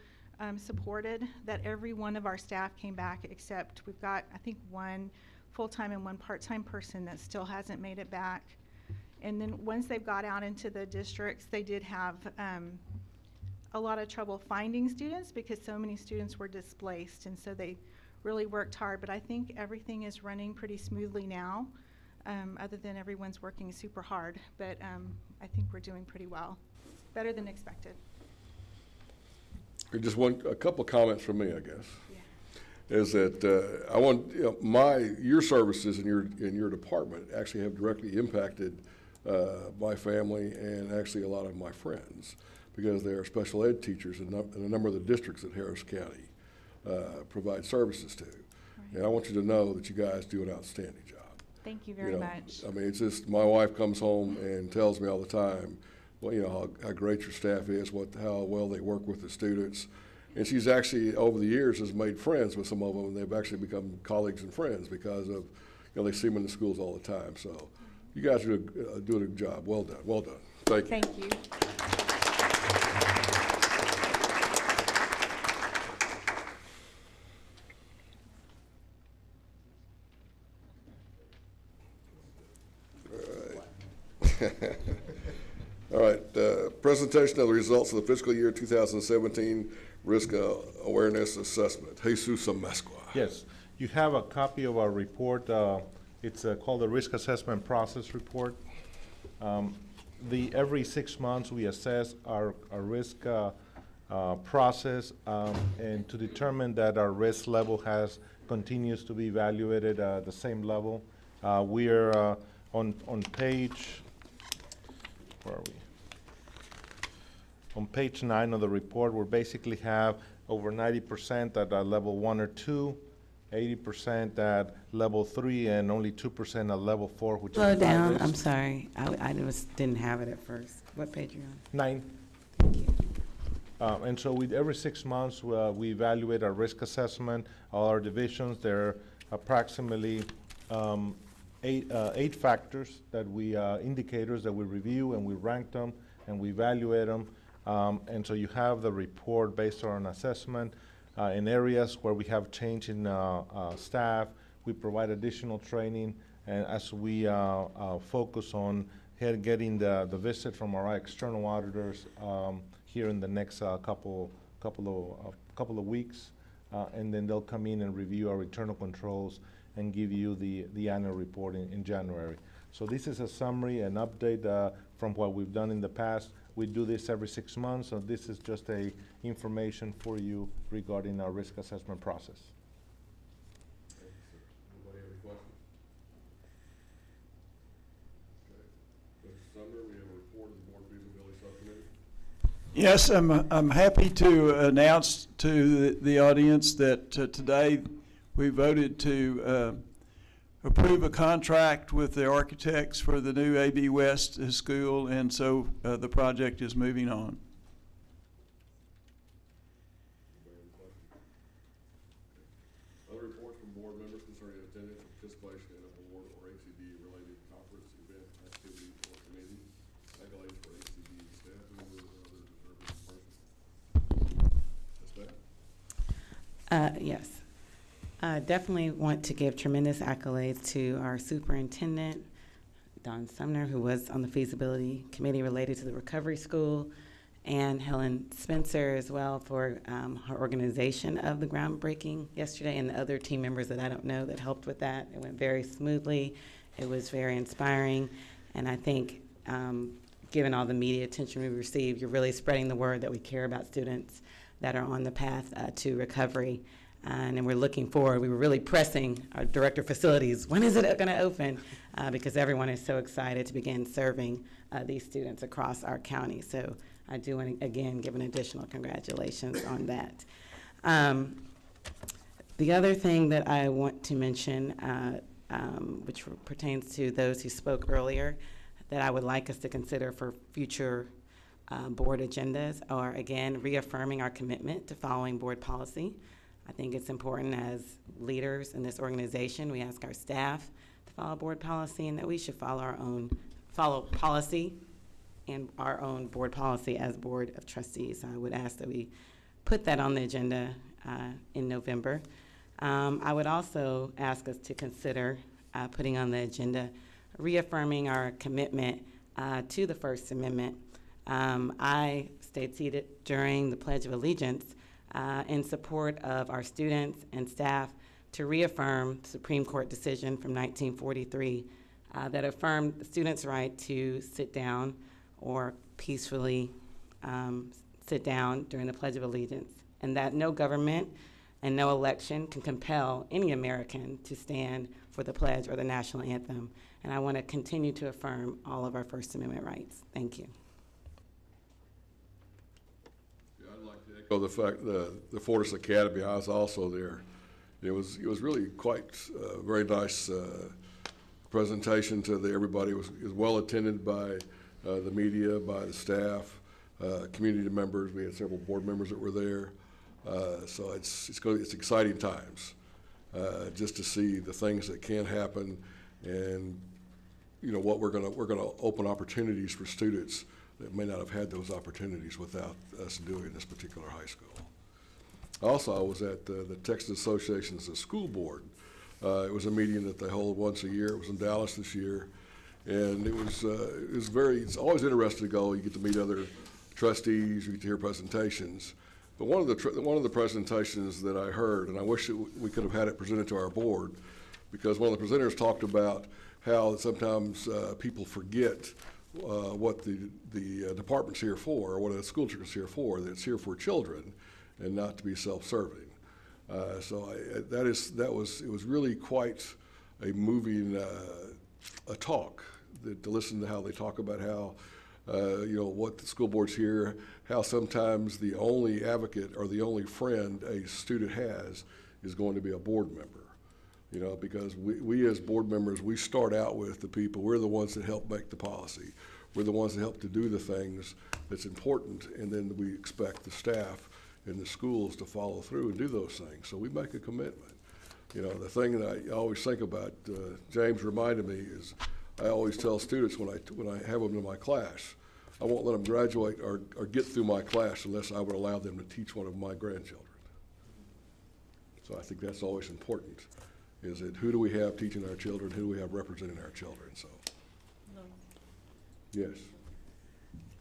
supported that every one of our staff came back, except we've got, I think, 1 full-time and 1 part-time person that still hasn't made it back. And then once they've got out into the districts, they did have a lot of trouble finding students because so many students were displaced, and so they really worked hard. But I think everything is running pretty smoothly now, other than everyone's working super hard. But I think we're doing pretty well, better than expected. Just a couple comments from me, I guess. Yeah. Is that I want your services in your department actually have directly impacted my family and actually a lot of my friends, because they are special ed teachers in a number of the districts that Harris County provides services to. Right. And I want you to know that you guys do an outstanding job. Thank you very much. I mean, it's just, my wife comes home and tells me all the time, well, how great your staff is, how well they work with the students. And she's actually, over the years, has made friends with some of them, and they've actually become colleagues and friends because of, they see them in the schools all the time. So you guys are doing a good job. Well done. Well done. Thank you. Thank you. All right, presentation of the results of the fiscal year 2017 Risk Awareness Assessment. Jesus Amesqua. Yes, you have a copy of our report. It's called the Risk Assessment Process Report. Every 6 months we assess our risk process and to determine that our risk level continues to be evaluated at the same level. We are on page, where are we? On page 9 of the report, we basically have over 90% at level 1 or 2, 80% at level 3, and only 2% at level 4, which Slow is down, high I'm risk. sorry. I didn't have it at first. What page are you on? 9. Thank you. And so every 6 months, we evaluate our risk assessment, all our divisions. There are approximately 8 factors that indicators that we review, and we rank them, and we evaluate them. And so you have the report based on assessment. In areas where we have change in staff, we provide additional training, and as we focus on getting the visit from our external auditors here in the next couple of weeks, and then they'll come in and review our internal controls and give you the annual report in January. So this is a summary, an update from what we've done in the past. We do this every 6 months, so this is just information for you regarding our risk assessment process. Anybody have any questions? Okay. Mr. Sumner, we have a report of the Board Feasibility Subcommittee. Yes, I'm happy to announce to the audience that today we voted to approve a contract with the architects for the new AB West school, and so the project is moving on. Other reports from board members concerning attendance and participation in a board or HCDE related conference, event, activity, or committee. Accolades for HCDE staff members or other deserving persons. Ms. Beck? Yes. Definitely want to give tremendous accolades to our superintendent, Don Sumner, who was on the feasibility committee related to the recovery school, and Helen Spencer as well for her organization of the groundbreaking yesterday, and the other team members that I don't know that helped with that. It went very smoothly. It was very inspiring, and I think given all the media attention we received, you're really spreading the word that we care about students that are on the path to recovery. And we're looking forward. We were really pressing our director of facilities, when is it going to open? Because everyone is so excited to begin serving these students across our county. So I do want to, again, give an additional congratulations on that. The other thing that I want to mention, which pertains to those who spoke earlier, that I would like us to consider for future board agendas are, again, reaffirming our commitment to following board policy. I think it's important as leaders in this organization, we ask our staff to follow board policy, and that we should follow policy and our own board policy as Board of Trustees. So I would ask that we put that on the agenda in November. I would also ask us to consider putting on the agenda reaffirming our commitment to the First Amendment. I stayed seated during the Pledge of Allegiance in support of our students and staff to reaffirm the Supreme Court decision from 1943 that affirmed the students' right to sit down or peacefully sit down during the Pledge of Allegiance, and that no government and no election can compel any American to stand for the pledge or the national anthem. And I want to continue to affirm all of our First Amendment rights. Thank you. Echo the fact the Fortis Academy, I was also there. It was really quite a very nice presentation to everybody. It was well attended by the media, by the staff, community members. We had several board members that were there. So it's exciting times. just to see the things that can happen, and what we're gonna open opportunities for students that may not have had those opportunities without us doing this particular high school. Also, I was at the Texas Association's School Board. It was a meeting that they hold once a year. It was in Dallas this year, and it's always interesting to go. You get to meet other trustees, you get to hear presentations. But one of the presentations that I heard, and I wish we could have had it presented to our board, because one of the presenters talked about how sometimes people forget what the department's here for, or what a school district's here for, that it's here for children and not to be self-serving. It was really quite a moving talk to listen to how they talk about how what the school board's here, how sometimes the only advocate or the only friend a student has is going to be a board member. Because we as board members, we start out with the people. We're the ones that help make the policy. We're the ones that help to do the things that's important, and then we expect the staff in the schools to follow through and do those things. So we make a commitment. The thing that I always think about, James reminded me, is I always tell students when I have them in my class, I won't let them graduate or get through my class unless I would allow them to teach one of my grandchildren. So I think that's always important. Is that who do we have teaching our children? Who do we have representing our children? So, yes.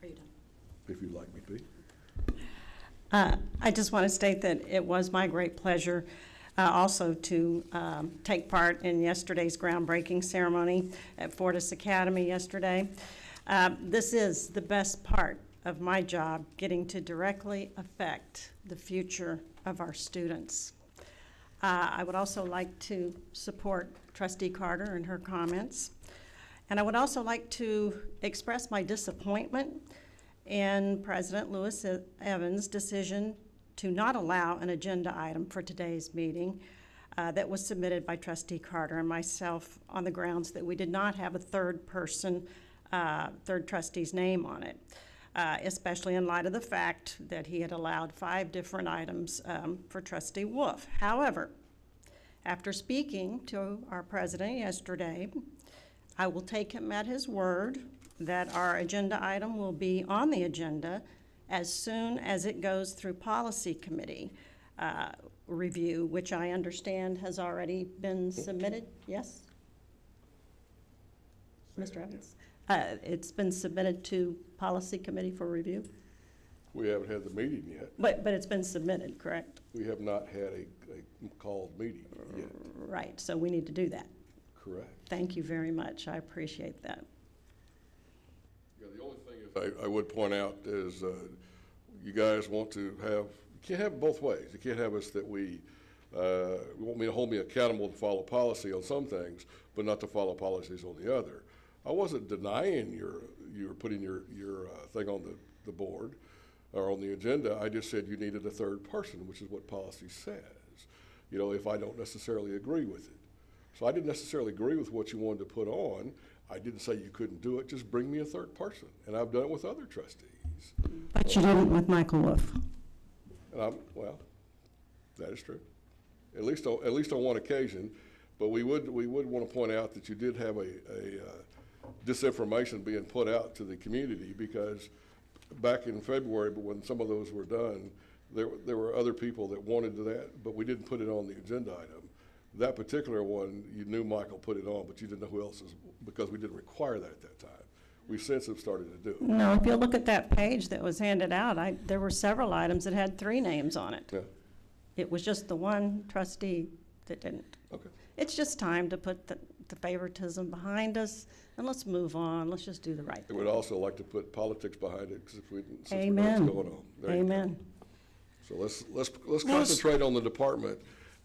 Are you done? If you'd like me to be. I just want to state that it was my great pleasure also to take part in yesterday's groundbreaking ceremony at Fortis Academy yesterday. This is the best part of my job, getting to directly affect the future of our students. I would also like to support Trustee Carter and her comments. And I would also like to express my disappointment in President Lewis Evans' decision to not allow an agenda item for today's meeting that was submitted by Trustee Carter and myself on the grounds that we did not have a third trustee's name on it, especially in light of the fact that he had allowed 5 different items for Trustee Wolf. However, after speaking to our president yesterday, I will take him at his word that our agenda item will be on the agenda as soon as it goes through policy committee review, which I understand has already been submitted. Yes? Mr. Evans? It's been submitted to policy committee for review? We haven't had the meeting yet. But it's been submitted, correct? We have not had a called meeting yet. Right, so we need to do that. Correct. Thank you very much. I appreciate that. Yeah, the only thing is I would point out is you guys want to have, you can't have it both ways. You can't have us that we want me to hold me accountable to follow policy on some things, but not to follow policies on the other. I wasn't denying you're putting your thing on the board or on the agenda. I just said you needed a third person, which is what policy says, if I don't necessarily agree with it. So I didn't necessarily agree with what you wanted to put on. I didn't say you couldn't do it. Just bring me a third person. And I've done it with other trustees. But you didn't with Michael Wolf. And well, that is true. At least on one occasion. But we would want to point out that you did have a disinformation being put out to the community, because back in February, but when some of those were done, there were other people that wanted that, but we didn't put it on the agenda item. That particular one, you knew Michael put it on, but you didn't know who else is, because we didn't require that at that time. We since have started to do it. No, if you look at that page that was handed out, there were several items that had 3 names on it. Yeah. It was just the one trustee that didn't. Okay. It's just time to put the favoritism behind us, and let's move on. Let's just do the right I thing. would also like to put politics behind it, since we know Amen. what's going on. There you go. Amen. So let's concentrate on the department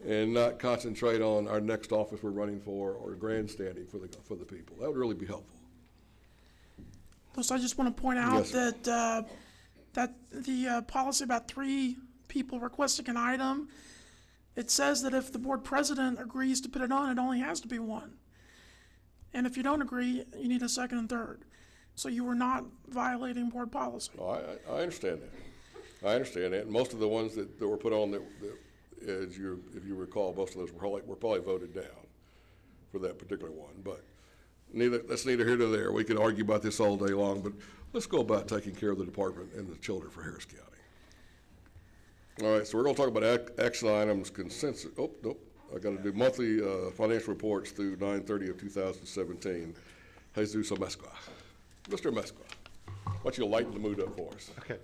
and not concentrate on our next office we're running for or grandstanding for the people. That would really be helpful. So I just want to point out Yes, that the policy about 3 people requesting an item, it says that if the board president agrees to put it on, it only has to be 1. And if you don't agree, you need a second and third. So you were not violating board policy. Oh, I understand that. I understand that. And most of the ones that were put on that if you recall, most of those were probably voted down for that particular one. But that's neither here nor there. We could argue about this all day long, but let's go about taking care of the department and the children for Harris County. All right, so we're going to talk about action items, consensus. Oh, nope. I got to do monthly financial reports through 9/30 of 2017. Jesus Mesqua. Mr. Mesqua, why don't you lighten the mood up for us? Okay.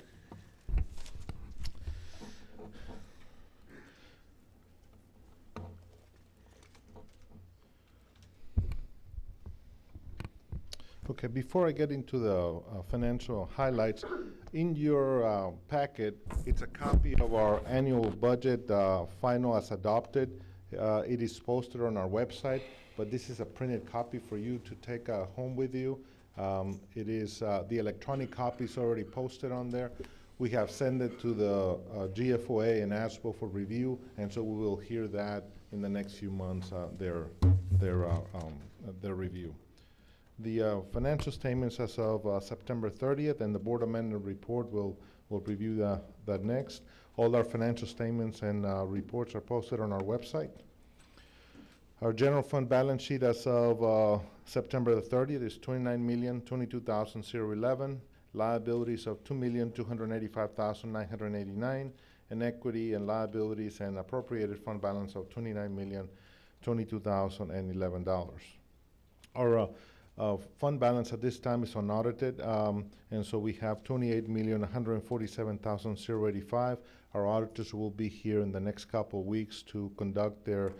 Okay, before I get into the financial highlights, in your packet, it's a copy of our annual budget, final as adopted. It is posted on our website, but this is a printed copy for you to take home with you. It is the electronic copy is already posted on there. We have sent it to the GFOA and ASBO for review, and so we will hear that in the next few months, their review. The financial statements as of September 30th and the board amendment report will review that next. All our financial statements and reports are posted on our website. Our general fund balance sheet as of September the 30th is $29,022,011, liabilities of $2,285,989, and equity and liabilities and appropriated fund balance of $29,022,011. Our fund balance at this time is unaudited, and so we have $28,147,085. Our auditors will be here in the next couple of weeks to conduct their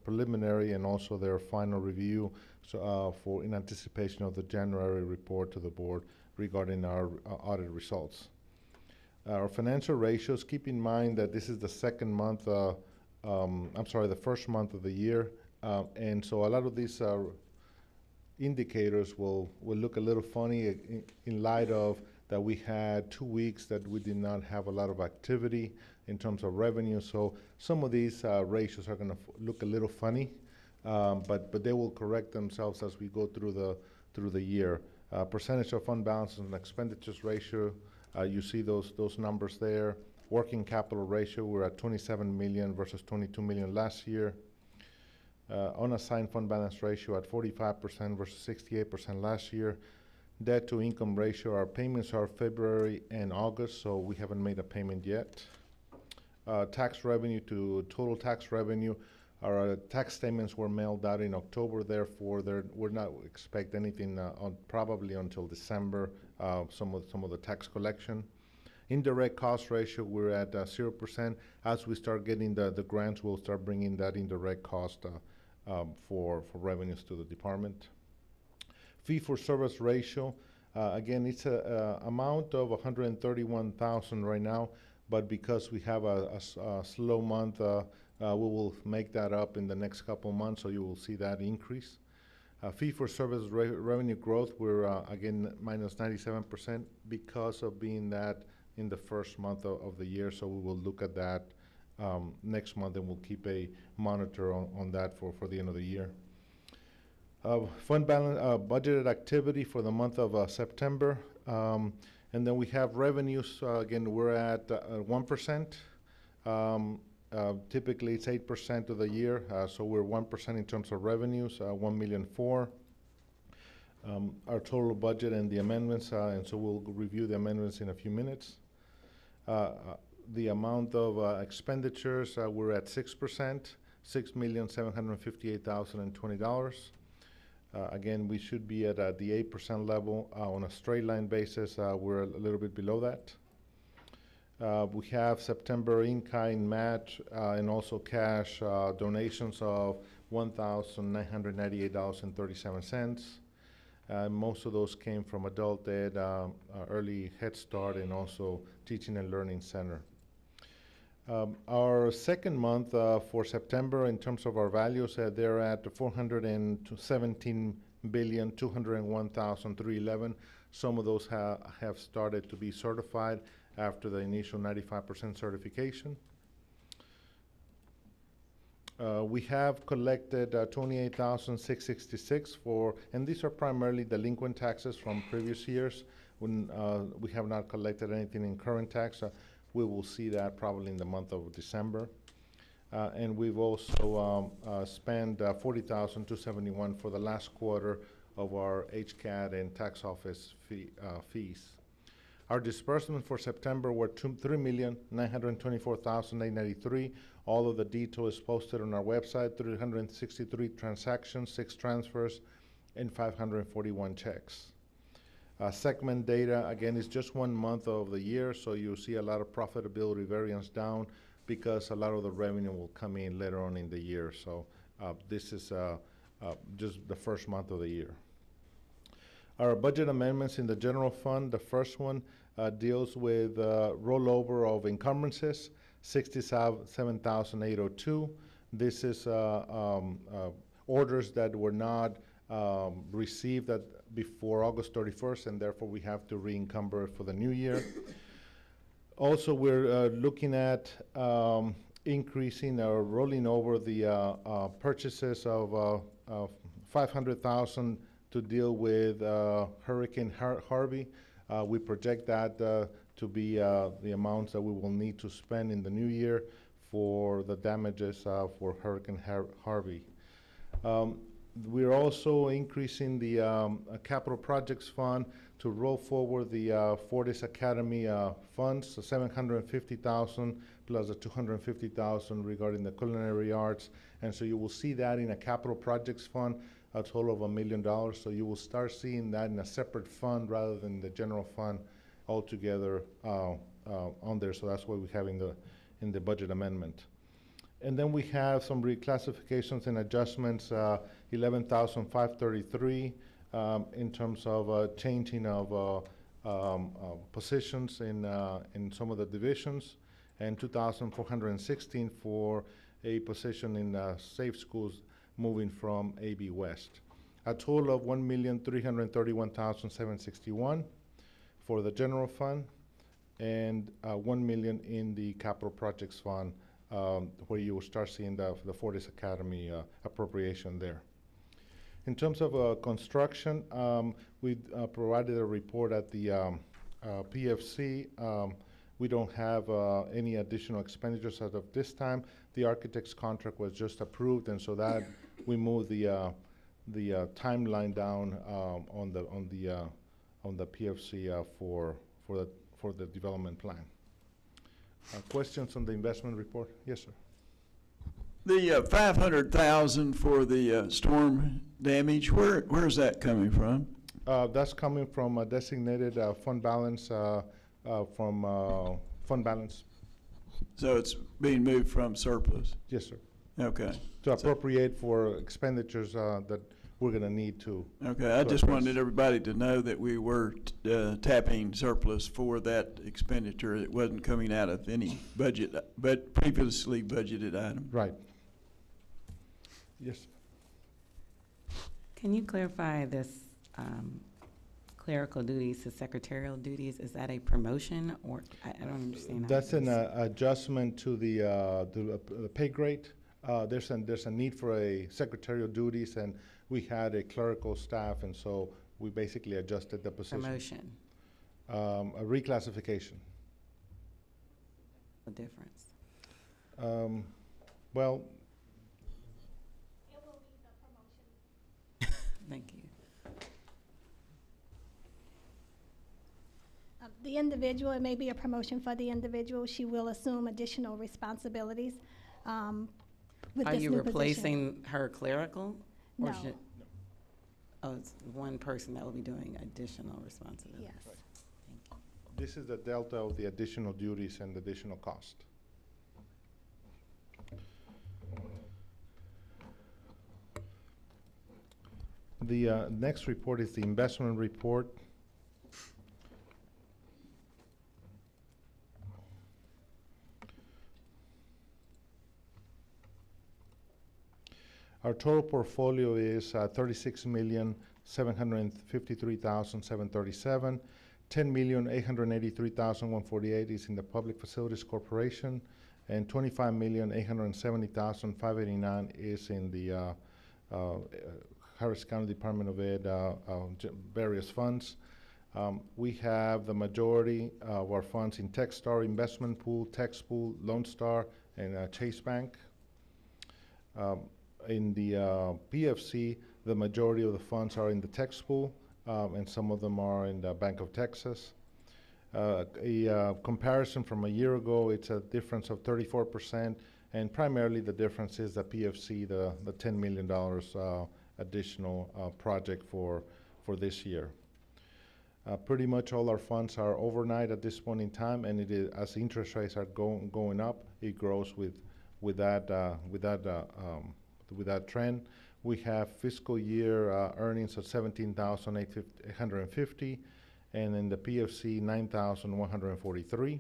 preliminary and also their final review for in anticipation of the January report to the board regarding our audit results. Our financial ratios, keep in mind that this is the the first month of the year, and so a lot of these indicators will look a little funny in light of that we had 2 weeks that we did not have a lot of activity in terms of revenue. So some of these ratios are going to look a little funny, but they will correct themselves as we go through the year. Percentage of fund balances and expenditures ratio, you see those numbers there. Working capital ratio, we're at 27 million versus 22 million last year. Unassigned fund balance ratio at 45% versus 68% last year. Debt to income ratio, our payments are February and August, so we haven't made a payment yet. Tax revenue to total tax revenue, our tax statements were mailed out in October, therefore we're not expect anything probably until December, some of the tax collection. Indirect cost ratio, we're at 0%. As we start getting the grants, we'll start bringing that indirect cost for revenues to the department. Fee for service ratio, again, it's a amount of 131,000 right now, but because we have a slow month, we will make that up in the next couple of months, so you will see that increase. Fee for service revenue growth, we're again minus 97% because of being that in the first month of the year, so we will look at that next month, and we'll keep a monitor on that for the end of the year. Fund balance, budgeted activity for the month of September, and then we have revenues. Again, we're at 1%. Typically, it's 8% of the year, so we're 1% in terms of revenues, 1,000,004. Our total budget and the amendments, and so we'll review the amendments in a few minutes. The amount of expenditures, we're at 6%, $6,758,020. Again, we should be at the 8% level. On a straight line basis, we're a little bit below that. We have September in-kind match and also cash donations of $1,998.37. Most of those came from Adult Ed, Early Head Start, and also Teaching and Learning Center. Our second month for September, in terms of our values, they're at $417,201,311. Some of those have started to be certified after the initial 95% certification. We have collected $28,666 and these are primarily delinquent taxes from previous years when we have not collected anything in current tax. We will see that probably in the month of December. And we've also spent $40,271 for the last quarter of our HCAD and tax office fees. Our disbursements for September were $3,924,893. All of the detail is posted on our website. 363 transactions, 6 transfers, and 541 checks. Segment data, again, is just 1 month of the year, so you'll see a lot of profitability variance down because a lot of the revenue will come in later on in the year. So this is just the first month of the year. Our budget amendments in the general fund, the first one deals with rollover of encumbrances, $67,802. This is orders that were not received before August 31st, and therefore we have to re-encumber for the new year. Also, we're looking at increasing or rolling over the purchases of $500,000 to deal with Hurricane Harvey. We project that to be the amounts that we will need to spend in the new year for the damages for Hurricane Harvey. We're also increasing the capital projects fund to roll forward the Fortis Academy funds, so $750,000 plus the $250,000 regarding the culinary arts. And so you will see that in a capital projects fund, a total of $1 million. So you will start seeing that in a separate fund rather than the general fund altogether on there. So that's what we have in the budget amendment. And then we have some reclassifications and adjustments, $11,533 in terms of changing of positions in some of the divisions, and $2,416 for a position in Safe Schools moving from AB West. A total of $1,331,761 for the general fund, and $1 million in the capital projects fund, where you will start seeing the Fortis Academy appropriation there. In terms of construction, we provided a report at the PFC. We don't have any additional expenditures as of this time. The architect's contract was just approved, and so that we moved the timeline down on the PFC for the development plan. Questions on the investment report? Yes, sir. The $500,000 for the storm damage, where is that coming from? That's coming from a designated fund balance from fund balance. So it's being moved from surplus? Yes, sir. Okay. To appropriate for expenditures that we're going to need to. Okay, I just wanted everybody to know that we were tapping surplus for that expenditure. It wasn't coming out of any budget, but previously budgeted item. Right. Yes. Can you clarify this clerical duties to secretarial duties? Is that a promotion, or I don't understand? That's an adjustment to the pay grade. There's a need for a secretarial duties, and we had a clerical staff, and so we basically adjusted the position. Promotion. A reclassification. A difference. Well. It will be the promotion. Thank you. The individual, it may be a promotion for the individual. She will assume additional responsibilities with Are this you new position. replacing her clerical? Or No. should- Oh, it's one person that will be doing additional responsibilities. Yes. Thank you. This is the delta of the additional duties and additional cost. The next report is the investment report. Our total portfolio is $36,753,737. $10,883,148 is in the Public Facilities Corporation, and $25,870,589 is in the Harris County Department of Ed various funds. We have the majority of our funds in Techstar Investment Pool, TexPool, Lone Star, and Chase Bank. In the PFC, the majority of the funds are in the TexPool, and some of them are in the Bank of Texas. A comparison from a year ago, it's a difference of 34%, and primarily the difference is the PFC, the $10 million additional project for this year. Pretty much all our funds are overnight at this point in time, and it is, as interest rates are going up, it grows with that trend. We have fiscal year earnings of $17,850, and in the PFC, $9,143.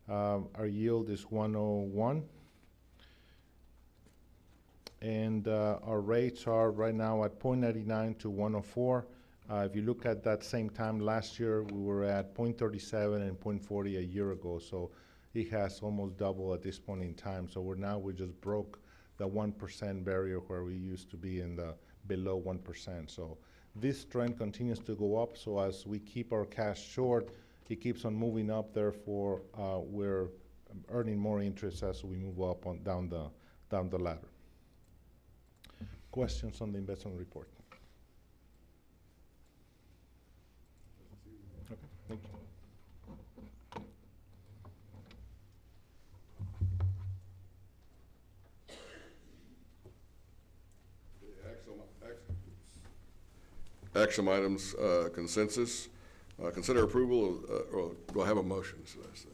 Our yield is 101. And our rates are right now at 0.99 to 104. If you look at that same time last year, we were at 0.37 and 0.40 a year ago. So it has almost doubled at this point in time. So we just broke the 1% barrier where we used to be in the below 1%. So this trend continues to go up. So as we keep our cash short, it keeps on moving up. Therefore, we're earning more interest as we move up down the ladder. Questions on the investment report? Okay, thank you. Action items, consensus. Consider approval of, or do I have a motion, should I say?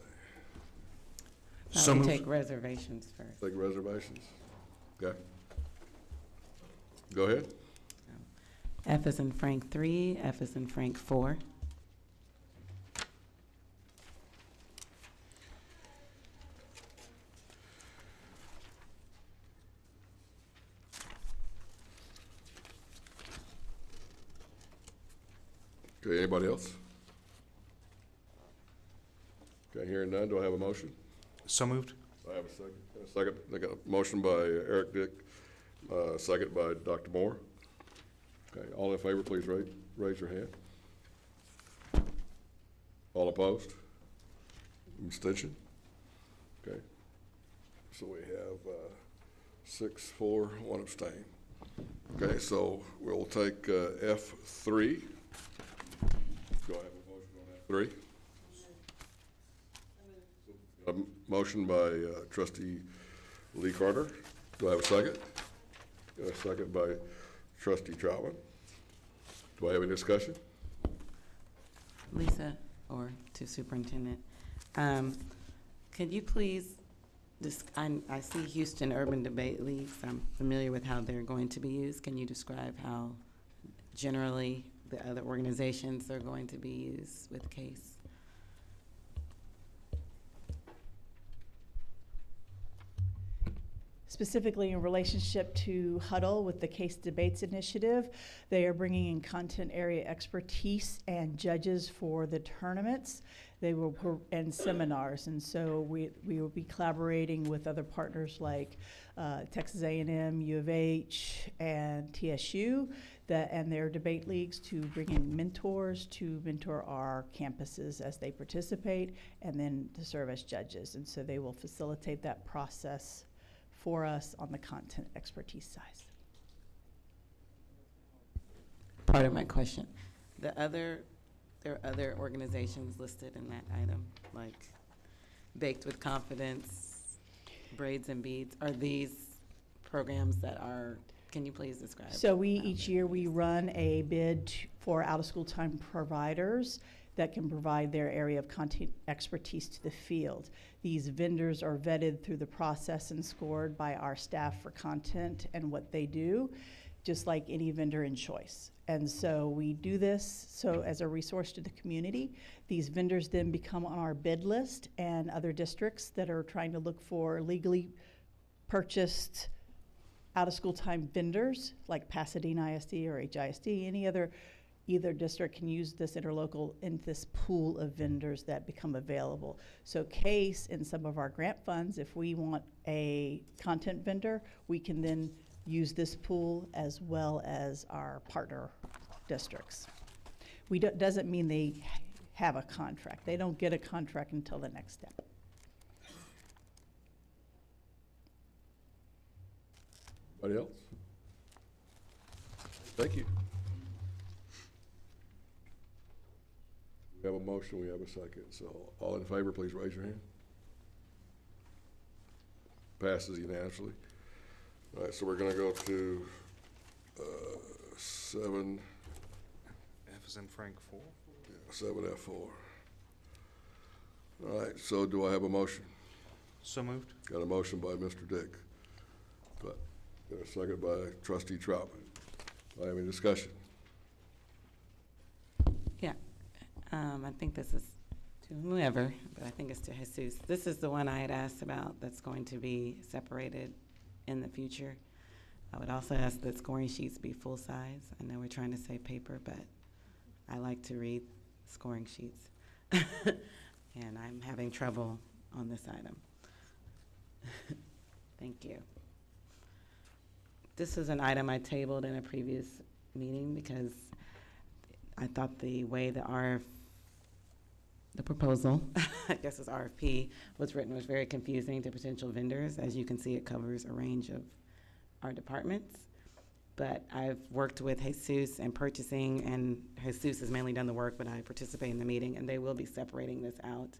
We take reservations first. Take reservations. Okay. Go ahead. F is in Frank 3, F is in Frank 4. Okay, anybody else? Okay, hearing none, do I have a motion? So moved. I have a second. A second. I got a motion by Eric Dick, second by Dr. Moore. Okay, all in favor, please raise your hand. All opposed? Abstention? Okay. So we have 6, 4, 1 abstain. Okay, so we'll take F3. Do I have a motion on F3? A motion by Trustee Lee Carter. Do I have a second? Got a second by Trustee Troutman. Do I have any discussion? Lisa, or to Superintendent, could you please, I see Houston Urban Debate Leagues. I'm familiar with how they're going to be used. Can you describe how generally the other organizations are going to be used with CASE? Specifically in relationship to Huddle with the Case Debates Initiative, they are bringing in content area expertise and judges for the tournaments. They will and seminars, and so we will be collaborating with other partners like Texas A&M, U of H, and TSU, and their debate leagues to bring in mentors to mentor our campuses as they participate, and then to serve as judges. And so they will facilitate that process for us on the content expertise side. Part of my question. There are other organizations listed in that item, like Baked with Confidence, Braids and Beads. Are these programs that are, can you please describe? So each year we run a bid for out-of-school time providers that can provide their area of content expertise to the field. These vendors are vetted through the process and scored by our staff for content and what they do, just like any vendor in choice. And so we do this so as a resource to the community. These vendors then become on our bid list, and other districts that are trying to look for legally purchased out-of-school time vendors, like Pasadena ISD or HISD, any other either district can use this interlocal in this pool of vendors that become available. So CASE, in some of our grant funds, if we want a content vendor, we can then use this pool as well as our partner districts. Doesn't mean they have a contract. They don't get a contract until the next step. Anybody else? Thank you. We have a motion, we have a second. So all in favor, please raise your hand. Passes unanimously. All right, so we're gonna go to 7. F is in Frank 4. 7F4. All right, so do I have a motion? So moved. Got a motion by Mr. Dick. But got a second by Trustee Troutman. Do I have any discussion? Yeah, I think this is to whoever, but I think it's to Jesus. This is the one I had asked about that's going to be separated in the future. I would also ask that scoring sheets be full size. I know we're trying to save paper, but I like to read scoring sheets. And I'm having trouble on this item. Thank you. This is an item I tabled in a previous meeting because I thought the way the proposal, I guess it's RFP, was written was very confusing to potential vendors. As you can see, it covers a range of our departments. But I've worked with Jesus in purchasing, and Jesus has mainly done the work, but I participate in the meeting, and they will be separating this out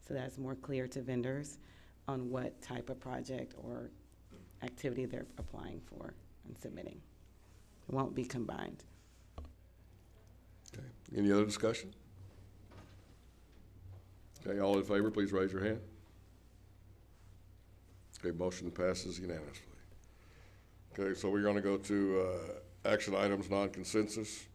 so that's more clear to vendors on what type of project or activity they're applying for and submitting. It won't be combined. Okay, any other discussion? Okay, all in favor, please raise your hand. Okay, motion passes unanimously. Okay, so we're gonna go to action items, non-consensus.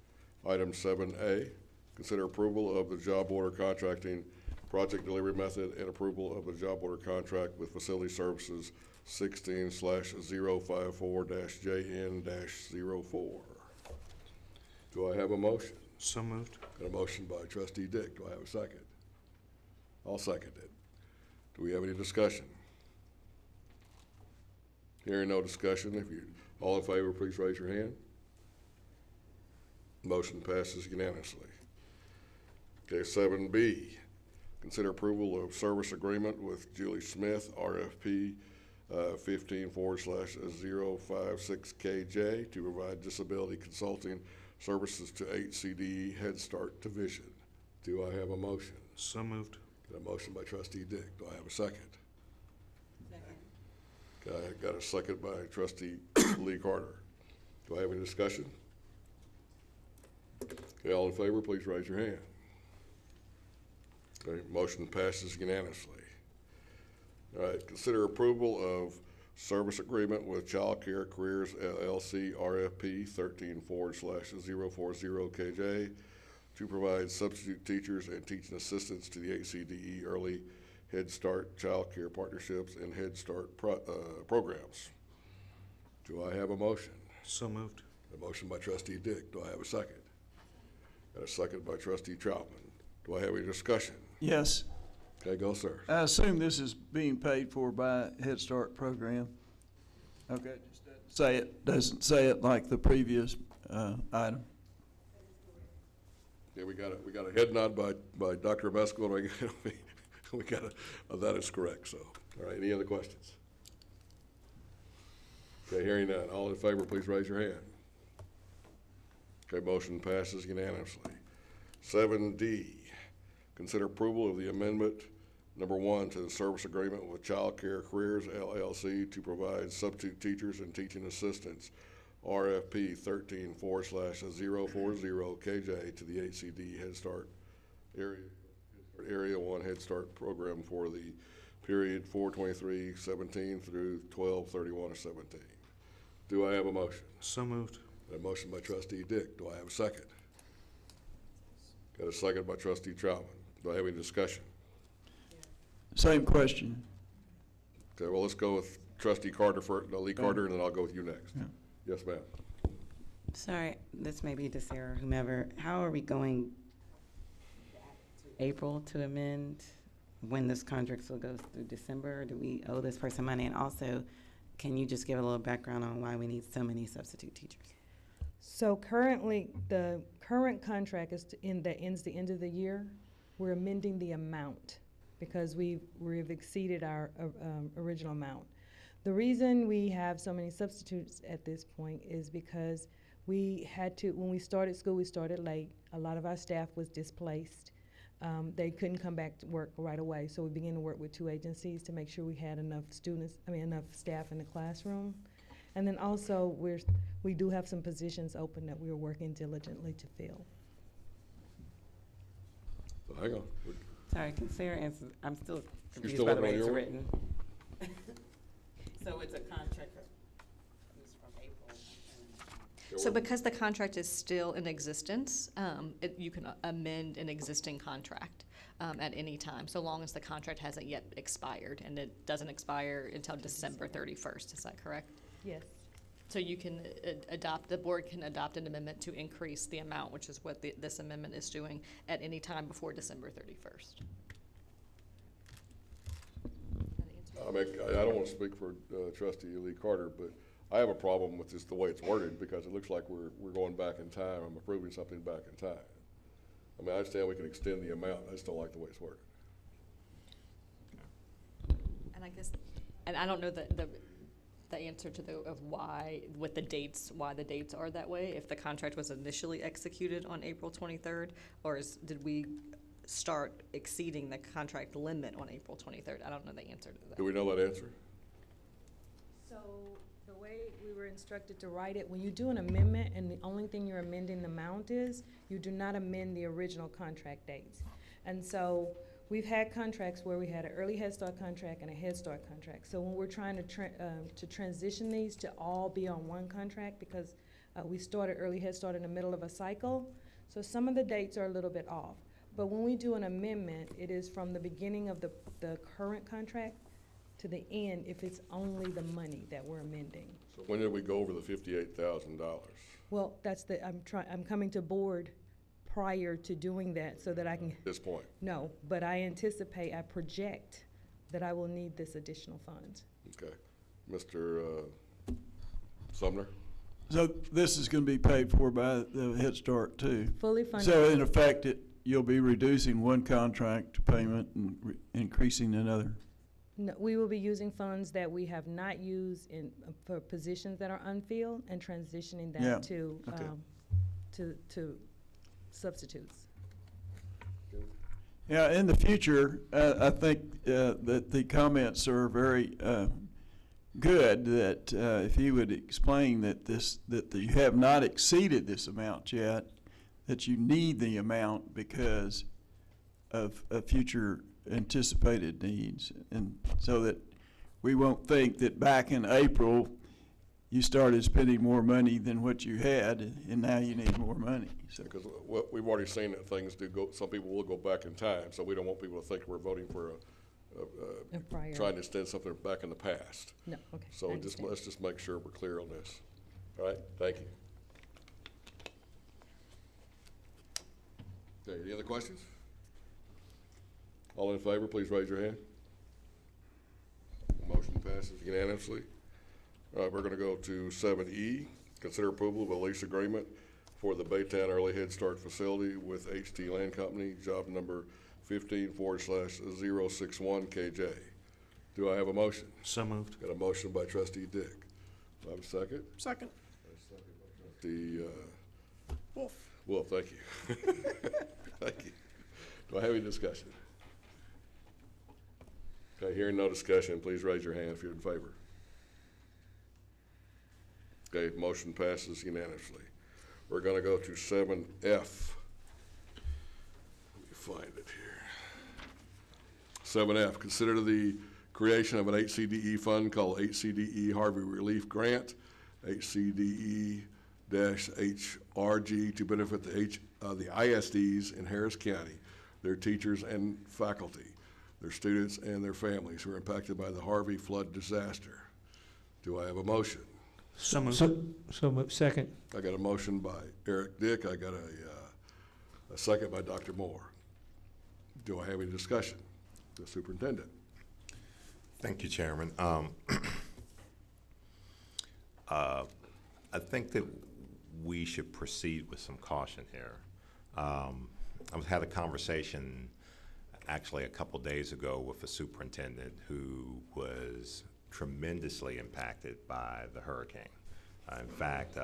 Item 7A, consider approval of the job order contracting project delivery method and approval of the job order contract with Facility Services 16/054-JN-04. Do I have a motion? So moved. Got a motion by Trustee Dick. Do I have a second? I'll second it. Do we have any discussion? Hearing no discussion, if you all in favor, please raise your hand. Motion passes unanimously. Okay, 7B, consider approval of service agreement with Julie Smith, RFP 15/056KJ to provide disability consulting services to HCDE Head Start Division. Do I have a motion? So moved. Got a motion by Trustee Dick. Do I have a second? Okay, I got a second by Trustee Lee Carter. Do I have any discussion? Okay, all in favor, please raise your hand. Okay, motion passes unanimously. All right, consider approval of service agreement with Child Care Careers LLC RFP 13//040KJ to provide substitute teachers and teaching assistants to the HCDE Early Head Start Child Care Partnerships and Head Start programs. Do I have a motion? So moved. A motion by Trustee Dick. Do I have a second? Got a second by Trustee Troutman. Do I have any discussion? Yes. Okay, go, sir. I assume this is being paid for by Head Start program. Okay, just doesn't say it like the previous item. Yeah, we got a head nod by Dr. Meskel. We got that is correct. So, all right. Any other questions? Okay, hearing none. All in favor, please raise your hand. Okay, motion passes unanimously. 7D, consider approval of the amendment number 1 to the service agreement with Child Care Careers LLC to provide substitute teachers and teaching assistants, RFP 13//040KJ to the HCD Head Start Area 1 Head Start program for the period 4/23/17 through 12/31/17. Do I have a motion? So moved. A motion by Trustee Dick. Do I have a second? Got a second by Trustee Troutman. Do I have any discussion? Same question. Okay, well, let's go with Trustee Carter first, Lee Carter, and then I'll go with you next. Yeah. Yes, ma'am. Sorry, this may be to Sarah or whomever. How are we going back to April to amend when this contract still goes through December? Or do we owe this person money? And also, can you just give a little background on why we need so many substitute teachers? So currently, the current contract is that ends the end of the year. We're amending the amount because we've exceeded our original amount. The reason we have so many substitutes at this point is because we had to, when we started school, we started late. A lot of our staff was displaced. They couldn't come back to work right away, so we began to work with 2 agencies to make sure we had enough staff in the classroom. And then also, we do have some positions open that we are working diligently to fill. So hang on. Sorry, can Sarah answer? I'm still confused still by the working way on it's your written. So it's a contract from April. So because the contract is still in existence, you can amend an existing contract at any time, so long as the contract hasn't yet expired, and it doesn't expire until December 31st. Is that correct? Yes. So you can the board can adopt an amendment to increase the amount, which is what this amendment is doing, at any time before December 31st. I mean, I don't want to speak for Trustee Lee Carter, but I have a problem with just the way it's worded because it looks like we're going back in time. I'm approving something back in time. I mean, I understand we can extend the amount. I just don't like the way it's worded. And I guess, and I don't know the answer to why the dates are that way. If the contract was initially executed on April 23rd, or did we start exceeding the contract limit on April 23rd? I don't know the answer to that. Do we know that answer? So the way we were instructed to write it, when you do an amendment and the only thing you're amending the amount is, you do not amend the original contract dates. And so we've had contracts where we had an early Head Start contract and a Head Start contract. So when we're trying to transition these to all be on one contract, because we started early Head Start in the middle of a cycle, so some of the dates are a little bit off. But when we do an amendment, it is from the beginning of the current contract to the end if it's only the money that we're amending. So when did we go over the $58,000? Well, I'm coming to board prior to doing that so that I can. At this point? No, but I project that I will need this additional funds. Okay. Mr. Sumner? So this is going to be paid for by the Head Start too? Fully funded. So in effect, you'll be reducing one contract payment and increasing another? No, we will be using funds that we have not used for positions that are unfilled and transitioning that to substitutes. Yeah, in the future, I think that the comments are very good. That if you would explain that you have not exceeded this amount yet, that you need the amount because of future anticipated needs, and so that we won't think that back in April you started spending more money than what you had, and now you need more money. So. Because we've already seen that things do go. Some people will go back in time, so we don't want people to think we're voting for trying to extend something back in the past. No, okay. So let's just make sure we're clear on this. All right, thank you. Okay, any other questions? All in favor, please raise your hand. Motion passes unanimously. All right, we're going to go to 7E, consider approval of a lease agreement for the Baytown Early Head Start facility with HT Land Company, job number 15/061 KJ. Do I have a motion? So moved. Got a motion by Trustee Dick. Do I have a second? Second. Trustee Wolf. Wolf, thank you. Thank you. Do I have any discussion? Okay, hearing no discussion, please raise your hand if you're in favor. Okay, motion passes unanimously. We're going to go to 7F. Let me find it here. 7F, consider the creation of an HCDE fund called HCDE Harvey Relief Grant, HCDE-HRG, to benefit the ISDs in Harris County, their teachers and faculty, their students and their families who are impacted by the Harvey flood disaster. Do I have a motion? So moved. So moved. Second. I got a motion by Eric Dick. I got a second by Dr. Moore. Do I have any discussion? The superintendent. Thank you, Chairman. I think that we should proceed with some caution here. I had a conversation actually a couple days ago with a superintendent who was tremendously impacted by the hurricane. In fact,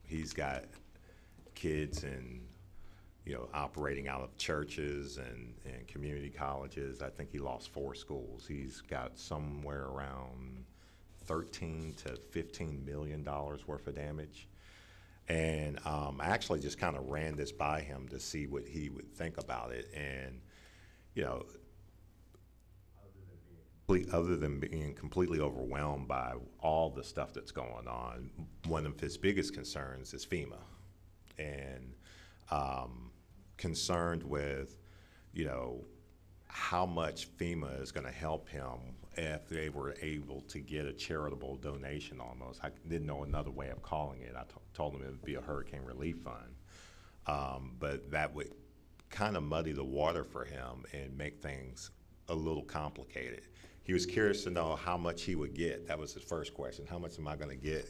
he's got kids operating out of churches and community colleges. I think he lost 4 schools. He's got somewhere around $13 to $15 million worth of damage. And I actually just kind of ran this by him to see what he would think about it. And, other than being completely overwhelmed by all the stuff that's going on, one of his biggest concerns is FEMA. And concerned with, how much FEMA is going to help him if they were able to get a charitable donation almost. I didn't know another way of calling it. I told him it would be a hurricane relief fund. But that would kind of muddy the water for him and make things a little complicated. He was curious to know how much he would get. That was his first question. How much am I going to get?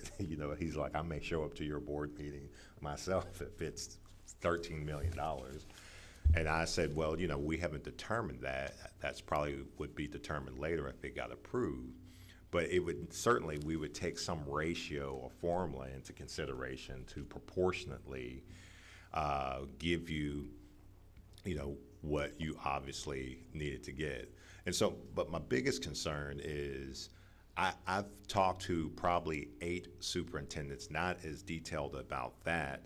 He's like, I may show up to your board meeting myself if it's $13 million. And I said, well, we haven't determined that. That's probably would be determined later if it got approved. But it would certainly, we would take some ratio or formula into consideration to proportionately give you, what you obviously needed to get. And so, but my biggest concern is I've talked to probably 8 superintendents, not as detailed about that,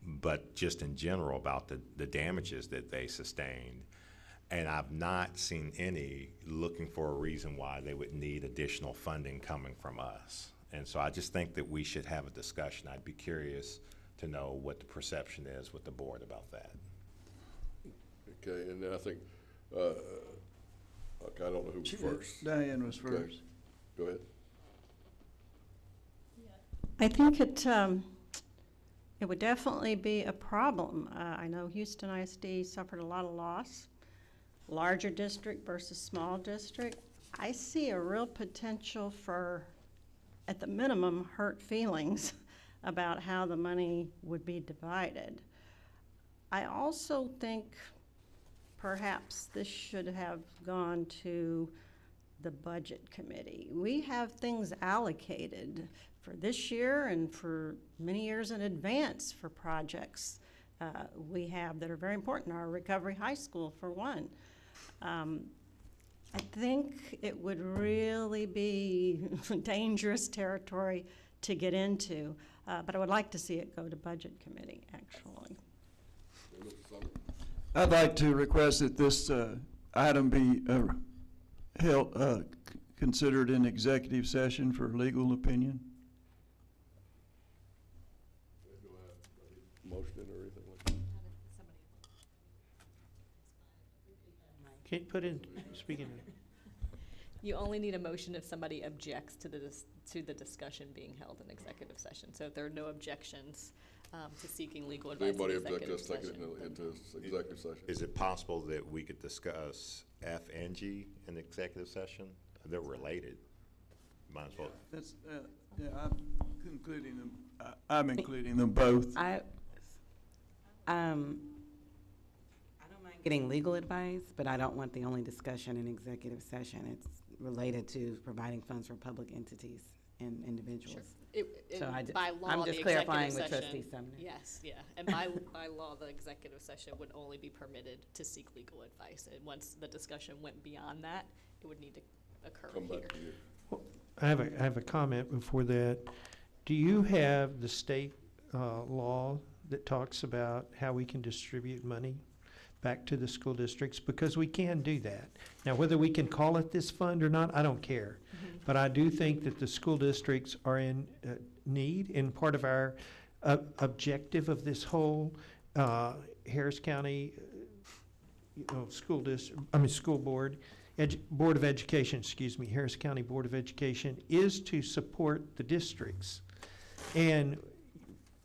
but just in general about the damages that they sustained. And I've not seen any looking for a reason why they would need additional funding coming from us. And so I just think that we should have a discussion. I'd be curious to know what the perception is with the board about that. Okay, and then I think, I don't know who was first. Diane was first. Okay. Go ahead. I think it would definitely be a problem. I know Houston ISD suffered a lot of loss, larger district versus small district. I see a real potential for, at the minimum, hurt feelings about how the money would be divided. I also think perhaps this should have gone to the budget committee. We have things allocated for this year and for many years in advance for projects we have that are very important. Our Recovery High School, for one. I think it would really be dangerous territory to get into, but I would like to see it go to budget committee, actually. I'd like to request that this item be considered in executive session for legal opinion. Motion or anything like that? Can't put in, speaking of. You only need a motion if somebody objects to the discussion being held in executive session. So if there are no objections to seeking legal advice in Anybody executive object us taking session. it into executive session? Is it possible that we could discuss F and G in executive session? They're related. Might as well. That's, yeah, I'm including them. I'm including them both. I don't mind getting legal advice, but I don't want the only discussion in executive session. It's related to providing funds for public entities and individuals. So By law, I'm the just clarifying executive with session- Trustee Sumner. Yes, yeah, and by law, the executive session would only be permitted to seek legal advice. And once the discussion went beyond that, it would need to occur Come here. back to you. I have a comment before that. Do you have the state law that talks about how we can distribute money back to the school districts? Because we can do that. Now, whether we can call it this fund or not, I don't care. But I do think that the school districts are in need, and part of our objective of this whole Harris County school board, Board of Education, excuse me, Harris County Board of Education, is to support the districts. And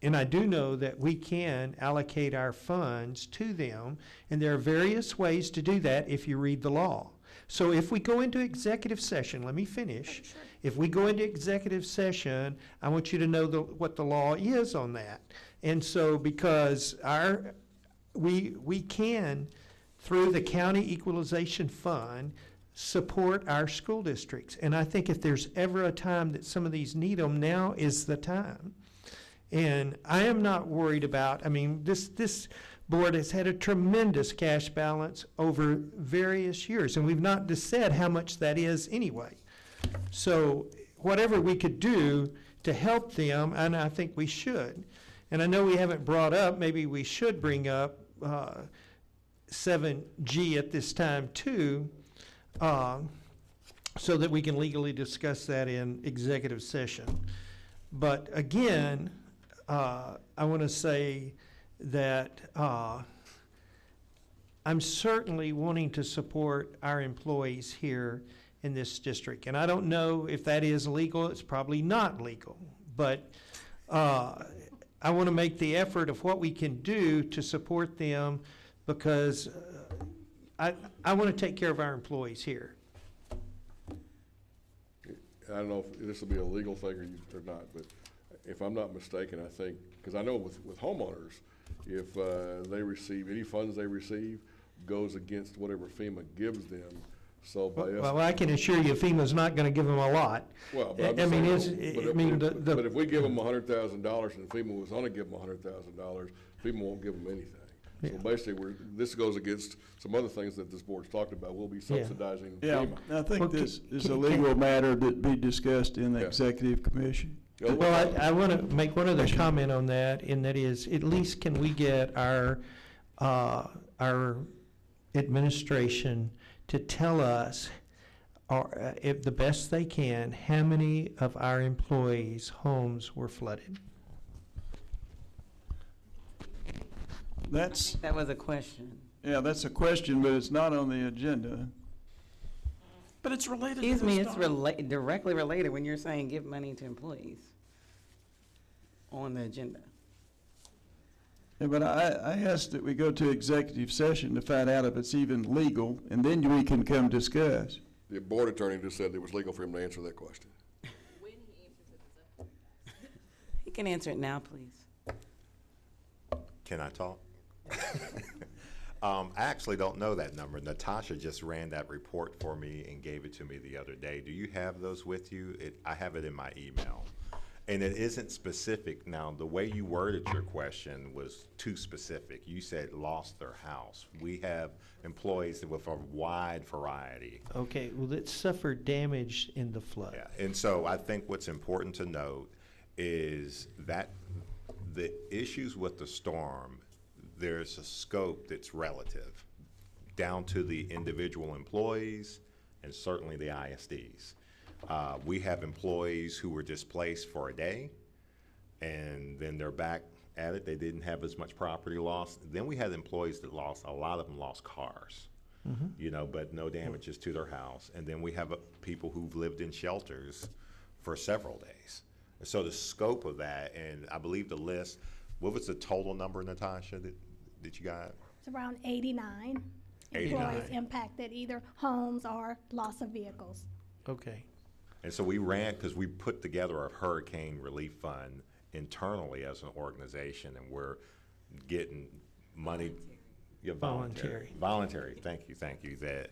I do know that we can allocate our funds to them, and there are various ways to do that if you read the law. So if we go into executive session, let me finish. If we go into executive session, I want you to know what the law is on that. And so because we can, through the county equalization fund, support our school districts. And I think if there's ever a time that some of these need them, now is the time. And I am not worried about, I mean, this board has had a tremendous cash balance over various years, and we've not just said how much that is anyway. So whatever we could do to help them, and I think we should. And I know we haven't brought up, maybe we should bring up 7G at this time too, so that we can legally discuss that in executive session. But again, I want to say that I'm certainly wanting to support our employees here in this district. And I don't know if that is legal. It's probably not legal. But I want to make the effort of what we can do to support them, because I want to take care of our employees here. I don't know if this will be a legal thing or not, but if I'm not mistaken, I think, because I know with homeowners, if they receive, any funds they receive goes against whatever FEMA gives them. So by us. Well, I can assure you FEMA's not going to give them a lot. Well, but I mean, but if we give them $100,000 and FEMA was going to give them $100,000, FEMA won't give them anything. So basically, this goes against some other things that this board's talked about. We'll be subsidizing FEMA. I think this is a legal matter that be discussed in the executive commission. Well, I want to make one other comment on that, and that is, at least can we get our administration to tell us, or if the best they can, how many of our employees' homes were flooded? That was a question. Yeah, that's a question, but it's not on the agenda. But it's related Excuse to me, this, it's Don. directly related when you're saying give money to employees on the agenda. Yeah, but I asked that we go to executive session to find out if it's even legal, and then we can come discuss. The board attorney just said it was legal for him to answer that question. He can answer it now, please. Can I talk? I actually don't know that number. Natasha just ran that report for me and gave it to me the other day. Do you have those with you? I have it in my email. And it isn't specific. Now, the way you worded your question was too specific. You said lost their house. We have employees with a wide variety. Okay, well, that suffered damage in the flood. Yeah, and so I think what's important to note is that the issues with the storm, there's a scope that's relative down to the individual employees and certainly the ISDs. We have employees who were displaced for a day and then they're back at it. They didn't have as much property loss. Then we had employees that lost, a lot of them lost cars, you know, but no damages to their house. And then we have people who've lived in shelters for several days. So the scope of that, and I believe the list, what was the total number, Natasha, that you got? It's around 89 employees impacted, either homes or loss of vehicles. Okay. And so we ran, because we put together a hurricane relief fund internally as an organization, and we're getting money. Voluntary, thank you, that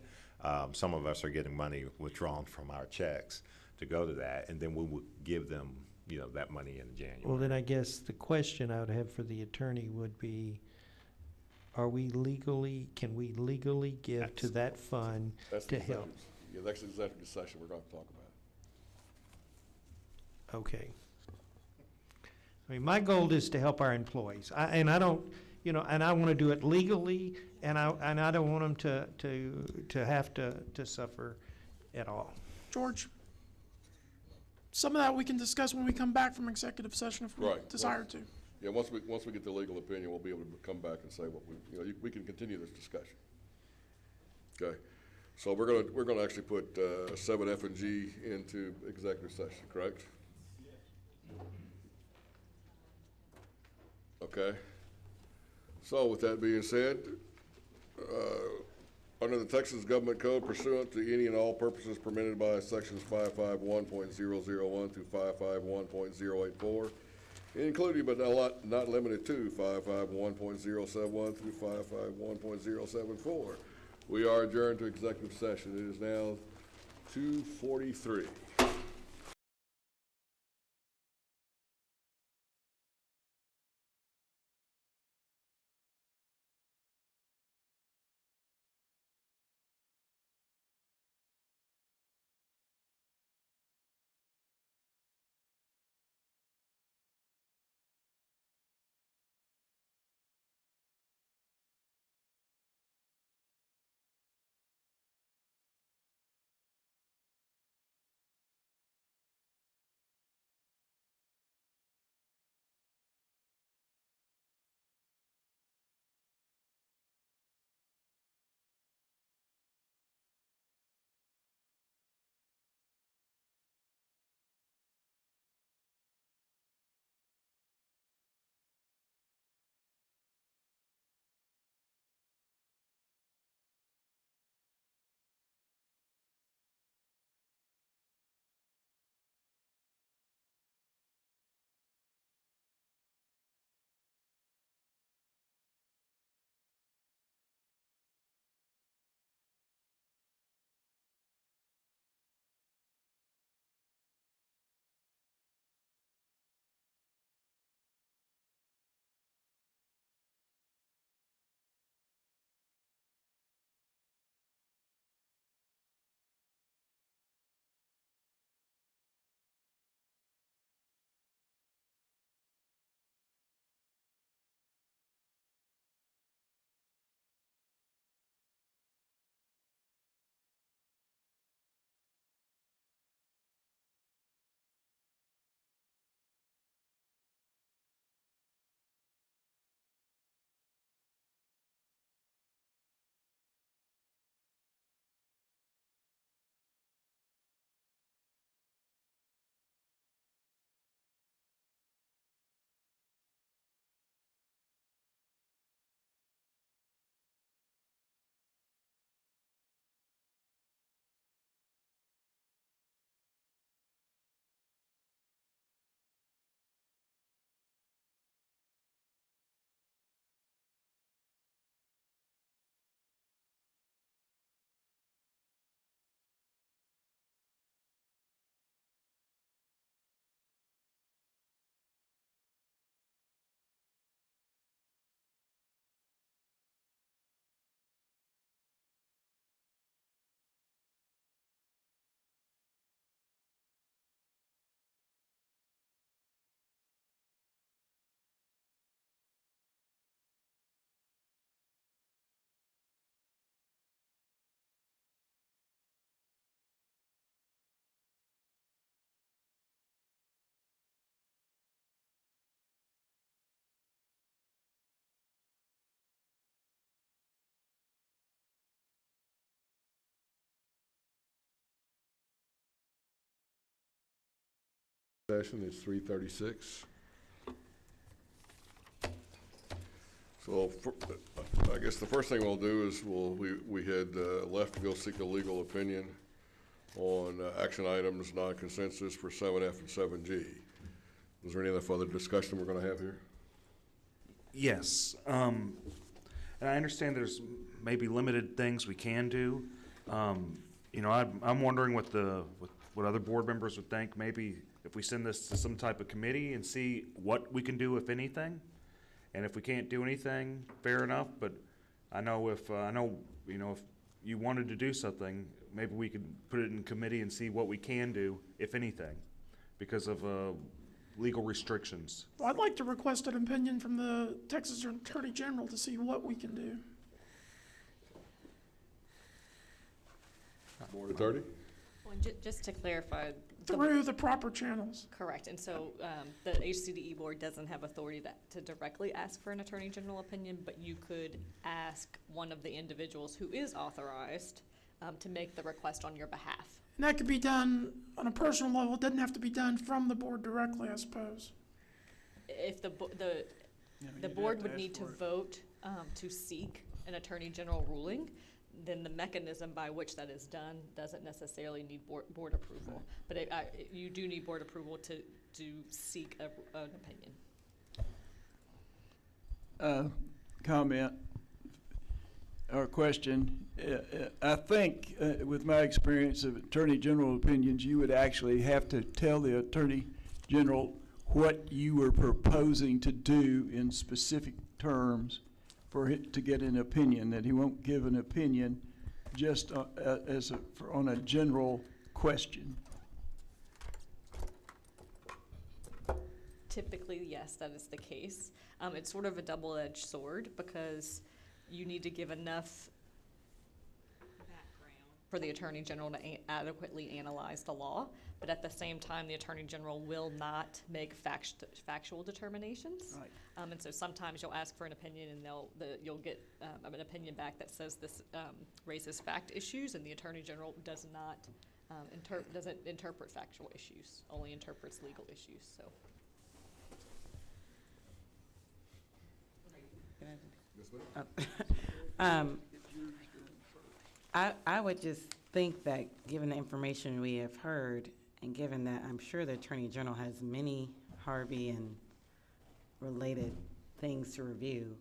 some of us are getting money withdrawn from our checks to go to that, and then we would give them, you know, that money in January. Well, then I guess the question I would have for the attorney would be, can we legally give to that fund to help? Yeah, that's the executive session we're going to talk about. Okay. I mean, my goal is to help our employees. And I don't, you know, and I want to do it legally, and I don't want them to have to suffer at all. George, some of that we can discuss when we come back from executive session if we desire to. Yeah, once we get the legal opinion, we'll be able to come back and say what we can continue this discussion. Okay. So we're gonna actually put 7, F, and G into executive session, correct? Okay. So with that being said, Under the Texas Government Code pursuant to any and all purposes permitted by sections 551.001 through 551.084, including but not limited to 551.071 through 551.074. We are adjourned to executive session. It is now 2:43. Session is 3:36. So I guess the first thing we'll do is we had left to go seek a legal opinion on action items non-consensus for 7F and 7G. Is there any other further discussion we're going to have here? Yes, and I understand there's maybe limited things we can do. You know, I'm wondering what other board members would think. Maybe if we send this to some type of committee and see what we can do, if anything. And if we can't do anything, fair enough. But I know if you wanted to do something, maybe we could put it in committee and see what we can do, if anything, because of legal restrictions. Well, I'd like to request an opinion from the Texas Attorney General to see what we can do. Board Attorney? Well, just to clarify. Through the proper channels. Correct, and so the HCDE board doesn't have authority to directly ask for an Attorney General opinion, but you could ask one of the individuals who is authorized to make the request on your behalf. And that could be done on a personal level. It doesn't have to be done from the board directly, I suppose. If the board would need to vote to seek an Attorney General ruling, then the mechanism by which that is done doesn't necessarily need board approval. But you do need board approval to seek an opinion. Comment or question. I think, with my experience of Attorney General opinions, you would actually have to tell the Attorney General what you were proposing to do in specific terms for it to get an opinion, that he won't give an opinion just on a general question. Typically, yes, that is the case. It's sort of a double-edged sword because you need to give enough background for the Attorney General to adequately analyze the law, but at the same time, the Attorney General will not make factual determinations. Right. And so sometimes you'll ask for an opinion and you'll get an opinion back that says this raises fact issues, and the Attorney General does not doesn't interpret factual issues, only interprets legal issues. So. I would just think that given the information we have heard, and given that I'm sure the Attorney General has many Harvey and related things to review,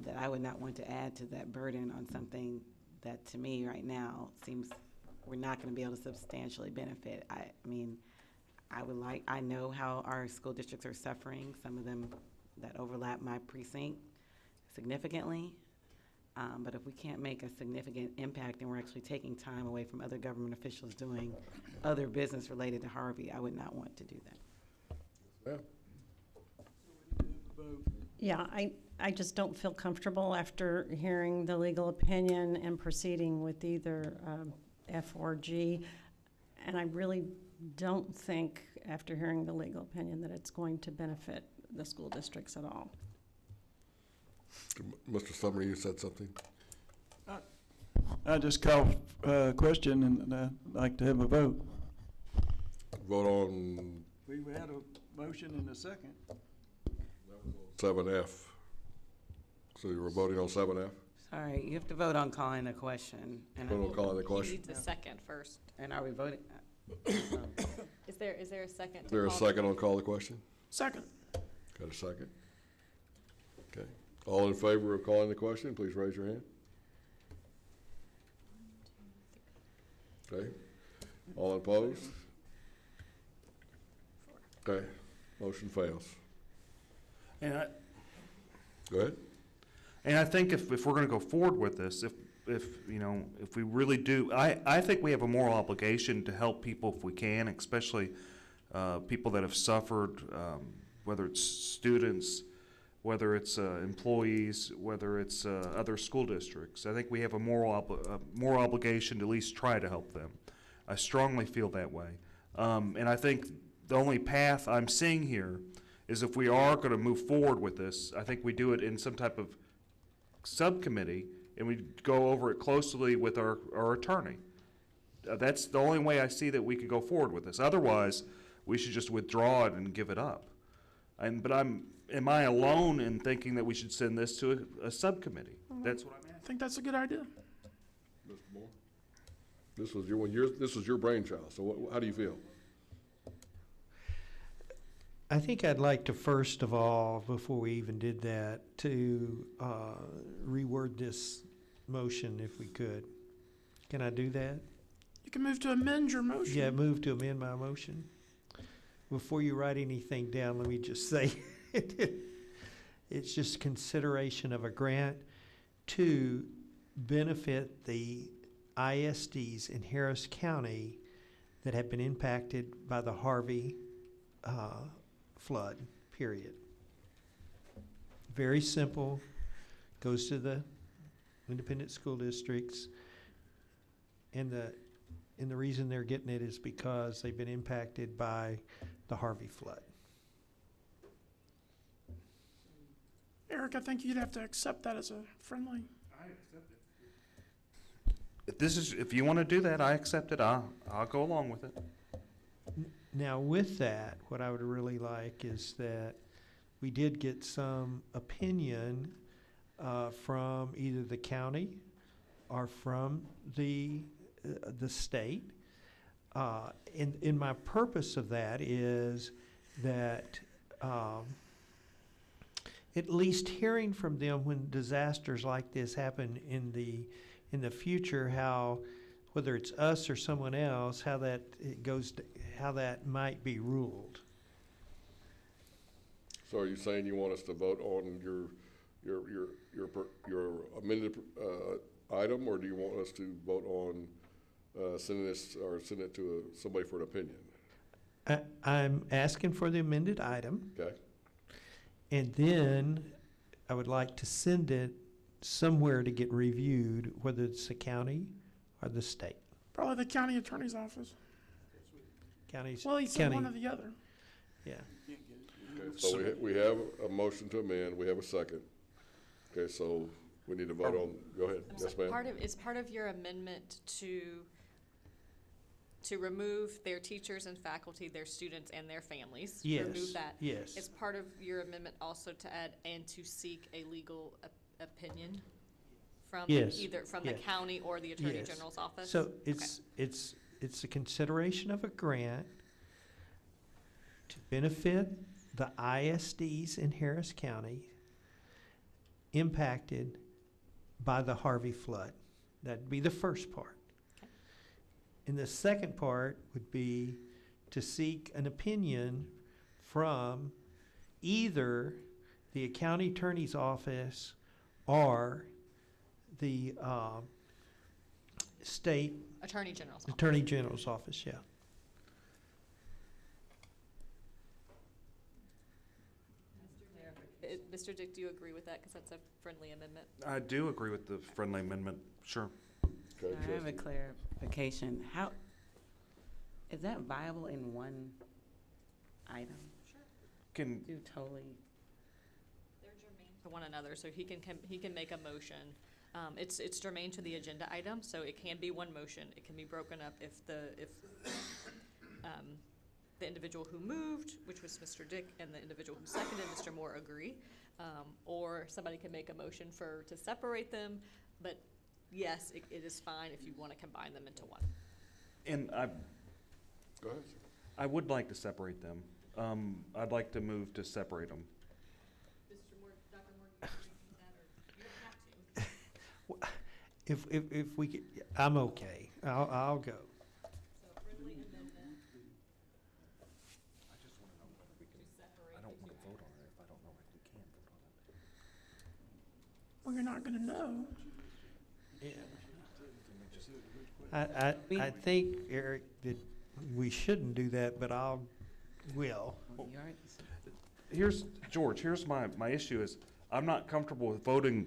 that I would not want to add to that burden on something that to me right now seems we're not going to be able to substantially benefit. I mean, I know how our school districts are suffering, some of them that overlap my precinct significantly. But if we can't make a significant impact and we're actually taking time away from other government officials doing other business related to Harvey, I would not want to do that. Yeah, I just don't feel comfortable after hearing the legal opinion and proceeding with either F or G. And I really don't think, after hearing the legal opinion, that it's going to benefit the school districts at all. Mr. Sumner, you said something? I just called a question, and I'd like to have a vote. Vote on We had a motion and a second. 7F. So you were voting on 7F? Sorry, you have to vote on calling the question. And Vote on calling the question? You need the second first. And are we voting? Is there a second? Is there a second on call the question? Second. Got a second? Okay. All in favor of calling the question, please raise your hand. Okay. All opposed? Okay. Motion fails. And Go ahead. And I think if we're going to go forward with this, if we really do, I think we have a moral obligation to help people if we can, especially people that have suffered, whether it's students, whether it's employees, whether it's other school districts. I think we have a moral obligation to at least try to help them. I strongly feel that way. And I think the only path I'm seeing here is if we are going to move forward with this, I think we do it in some type of subcommittee and we go over it closely with our attorney. That's the only way I see that we could go forward with this. Otherwise, we should just withdraw it and give it up. But am I alone in thinking that we should send this to a subcommittee? That's what I'm asking. I think that's a good idea. Mr. Moore? This was your brainchild, so how do you feel? I think I'd like to, first of all, before we even did that, to reword this motion if we could. Can I do that? You can move to amend your motion. Yeah, move to amend my motion. Before you write anything down, let me just say it's just consideration of a grant to benefit the ISDs in Harris County that have been impacted by the Harvey flood, period. Very simple, goes to the independent school districts, and the reason they're getting it is because they've been impacted by the Harvey flood. Eric, I think you'd have to accept that as a friendly. I accept it. If you want to do that, I accept it. I'll go along with it. Now, with that, what I would really like is that we did get some opinion from either the county are from the state. And my purpose of that is that at least hearing from them when disasters like this happen in the future, how whether it's us or someone else, how that it goes, how that might be ruled. So are you saying you want us to vote on your amended item, or do you want us to vote on sending this or send it to somebody for an opinion? I'm asking for the amended item. Okay. And then I would like to send it somewhere to get reviewed, whether it's the county or the state. Probably the county attorney's office. County's, Well, he said county, one or the other. yeah. Okay, so we have a motion to amend, we have a second. Okay, so we need to vote on, go ahead, yes ma'am. Is part of your amendment to remove their teachers and faculty, their students and their families? Yes, Remove that. yes. Is part of your amendment also to add and to seek a legal opinion from Yes, either from the yes. county or the Attorney Yes. General's office? So Okay. it's a consideration of a grant to benefit the ISDs in Harris County impacted by the Harvey flood. That'd be the first part. Okay. And the second part would be to seek an opinion from either the county attorney's office or the state Attorney General's office. attorney general's office, yeah. Mr. Dick, do you agree with that? Because that's a friendly amendment. I do agree with the friendly amendment, sure. Okay, I have a Trustee. clarification. How, is that viable in one item? Can, Do totally, They're germane to one another, so he can make a motion. It's germane to the agenda item, so it can be one motion. It can be broken up if the individual who moved, which was Mr. Dick, and the individual who seconded, Mr. Moore, agree. Or somebody can make a motion to separate them, but yes, it is fine if you want to combine them into one. and Go ahead. I would like to separate them. I'd like to move to separate them. Mr. Moore, Dr. Moore, do you agree with that, or you don't have to? If we could, I'm okay. I'll go. So friendly amendment. I just want to know whether we can, I don't want to vote on it if I don't know if we can vote on it. Well, you're not gonna know. I think, Eric, that we shouldn't do that, but will. you already Here's, George, here's my issue is, I'm not comfortable with voting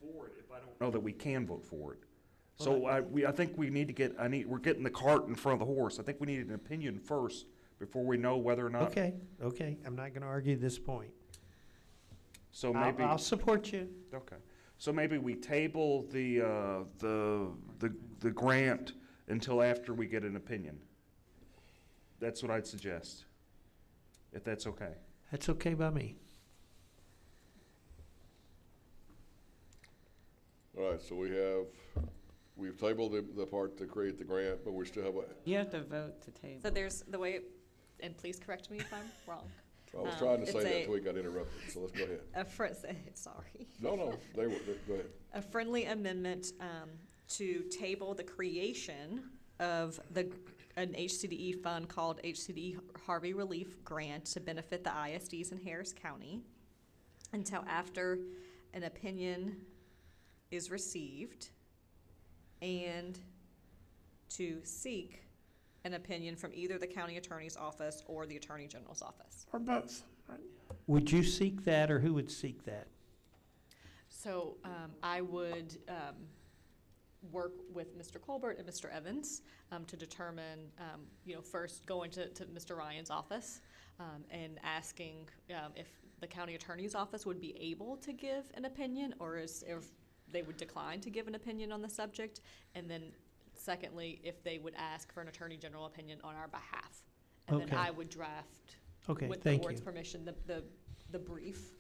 for it if I don't know that we can vote for it. So I think we need to we're getting the cart in front of the horse. I think we need an opinion first before we know whether or not. Okay, I'm not gonna argue this point. So maybe. I'll support you. Okay, so maybe we table the grant until after we get an opinion. That's what I'd suggest, if that's okay. That's okay by me. All right, so we've tabled the part to create the grant, but we still have You have to vote to table. So there's the way, and please correct me if I'm wrong. I was trying to It's say that a- until we got interrupted, so let's go ahead. Sorry. No, go ahead. A friendly amendment to table the creation of an HCDE fund called HCDE Harvey Relief Grant to benefit the ISDs in Harris County until after an opinion is received, and to seek an opinion from either the county attorney's office or the attorney general's office. Or both, right? Would you seek that, or who would seek that? So I would work with Mr. Colbert and Mr. Evans to determine, first going to Mr. Ryan's office and asking if the county attorney's office would be able to give an opinion, or if they would decline to give an opinion on the subject, and then secondly, if they would ask for an attorney general opinion on our behalf. And then Okay. I would draft, Okay, with the thank board's you. permission, the brief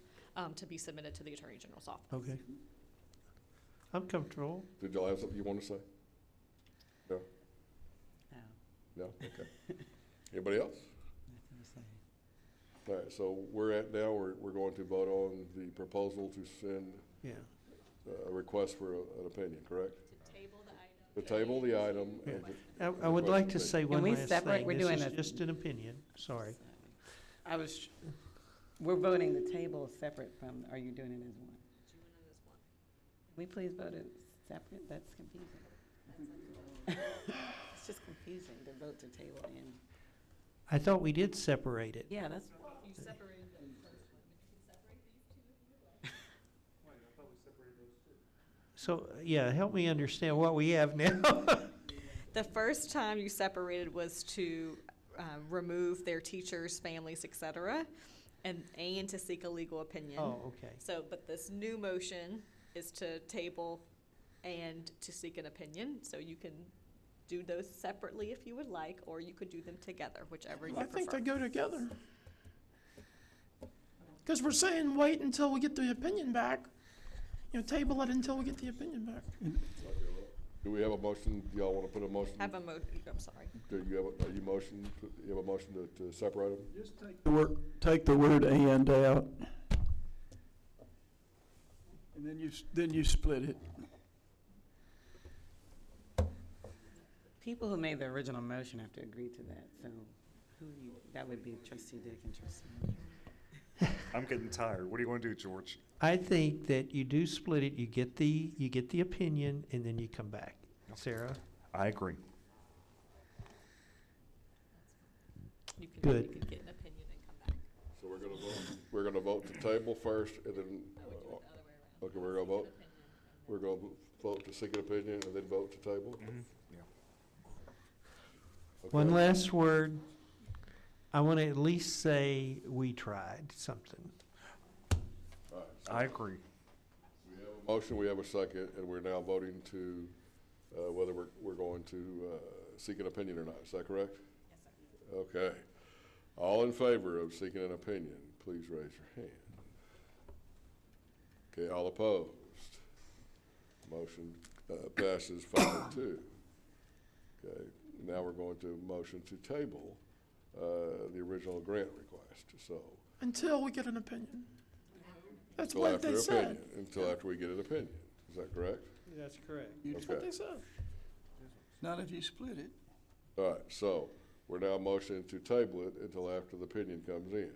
to be submitted to the attorney general's office. Okay. I'm comfortable. Did y'all have something you want to say? No? No. No? Okay. Anybody else? All right, so we're at now, we're going to vote on the proposal to send Yeah. a request for an opinion, correct? To table the item. To table the item. And to I would like to request say an one we last separate? thing. We're This doing is a- just an opinion, sorry. We're voting the table separate from, are you doing it as one? Can we please vote it separate? That's confusing. It's just confusing to vote to table and, I thought we did separate it. yeah, that's, You separated the first one, but you can separate these two if you would like. So, yeah, help me understand what we have now. The first time you separated was to remove their teachers, families, et cetera, and to seek a legal opinion. Oh, okay. So, but this new motion is to table and to seek an opinion. So you can do those separately if you would like, or you could do them together, whichever you I prefer. think they go together. Because we're saying wait until we get the opinion back. Table it until we get the opinion back. Do we have a motion? Do y'all want to put a motion? Have a I'm sorry. Do you have you have a motion to separate them? Just take the word "and" out. And then you split it. people who made the original motion have to agree to that, so that would be trustee Dick and trustee Miller. I'm getting tired. What do you want to do, George? I think that you do split it, you get the opinion, and then you come back. Sarah? I agree. You can, Good. You can get an opinion and come back. So we're gonna vote to table first, and then, okay, we're gonna vote to seek an opinion, and then vote to table? Yeah. Okay. One last word. I want to at least say we tried something. All right, so I agree. we have a motion, we have a second, and we're now voting to, whether we're going to seek an opinion or not. Is that correct? Yes, sir. Okay. All in favor of seeking an opinion, please raise your hand. Okay, all opposed? Motion passes 5-2. Okay, now we're going to motion to table the original grant request, so. Until we get an opinion. That's Until what after they said. opinion, until after we get an opinion. Is that correct? That's correct. That's what Okay. they said. Not if you split it. All right, so we're now motioning to table it until after the opinion comes in.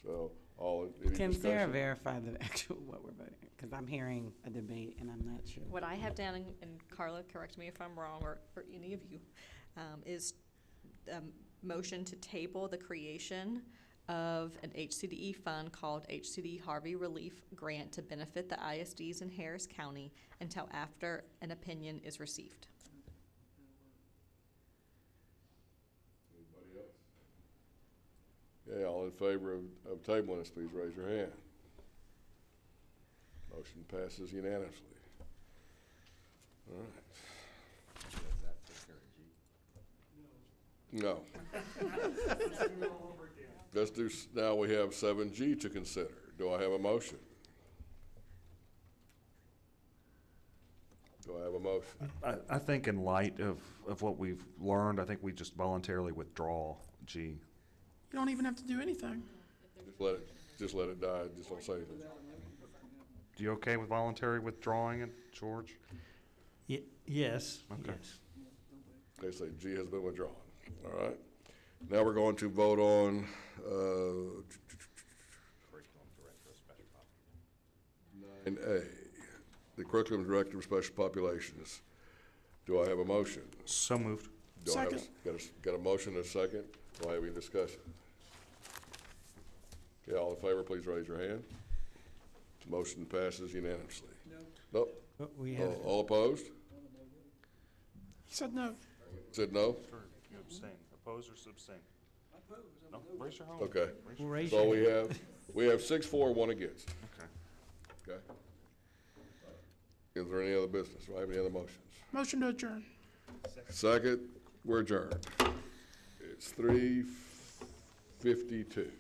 So, any Can Sarah discussion? verify the actual, what we're voting? Because I'm hearing a debate and I'm not sure. What I have down, and Carla, correct me if I'm wrong, or any of you, is motion to table the creation of an HCDE fund called HCDE Harvey Relief Grant to benefit the ISDs in Harris County until after an opinion is received. Anybody else? Okay, all in favor of tabling this, please raise your hand. Motion passes unanimously. All right. No. Let's do, now we have 7G to consider. Do I have a motion? Do I have a motion? I think in light of what we've learned, I think we just voluntarily withdraw G. You don't even have to do anything. Just let it die, just don't say anything. You okay with voluntary withdrawing it, George? Yes, Okay. yes. They say G has been withdrawn. All right. Now we're going to vote on, 9A, the Curriculum Director of Special Populations. Do I have a motion? So moved. Do I have a- Second. Got a motion and a second? Do I have any discussion? Okay, all in favor, please raise your hand. Motion passes unanimously. Nope. But we have, All opposed? He said no. Said no? You abstain. Oppose or abstain? No, raise your hand. Okay. We'll raise So your we have 6 for, 1 against. Okay. Okay? Is there any other business? Do I have any other motions? Motion to adjourn. Second, we're adjourned. It's 3:52.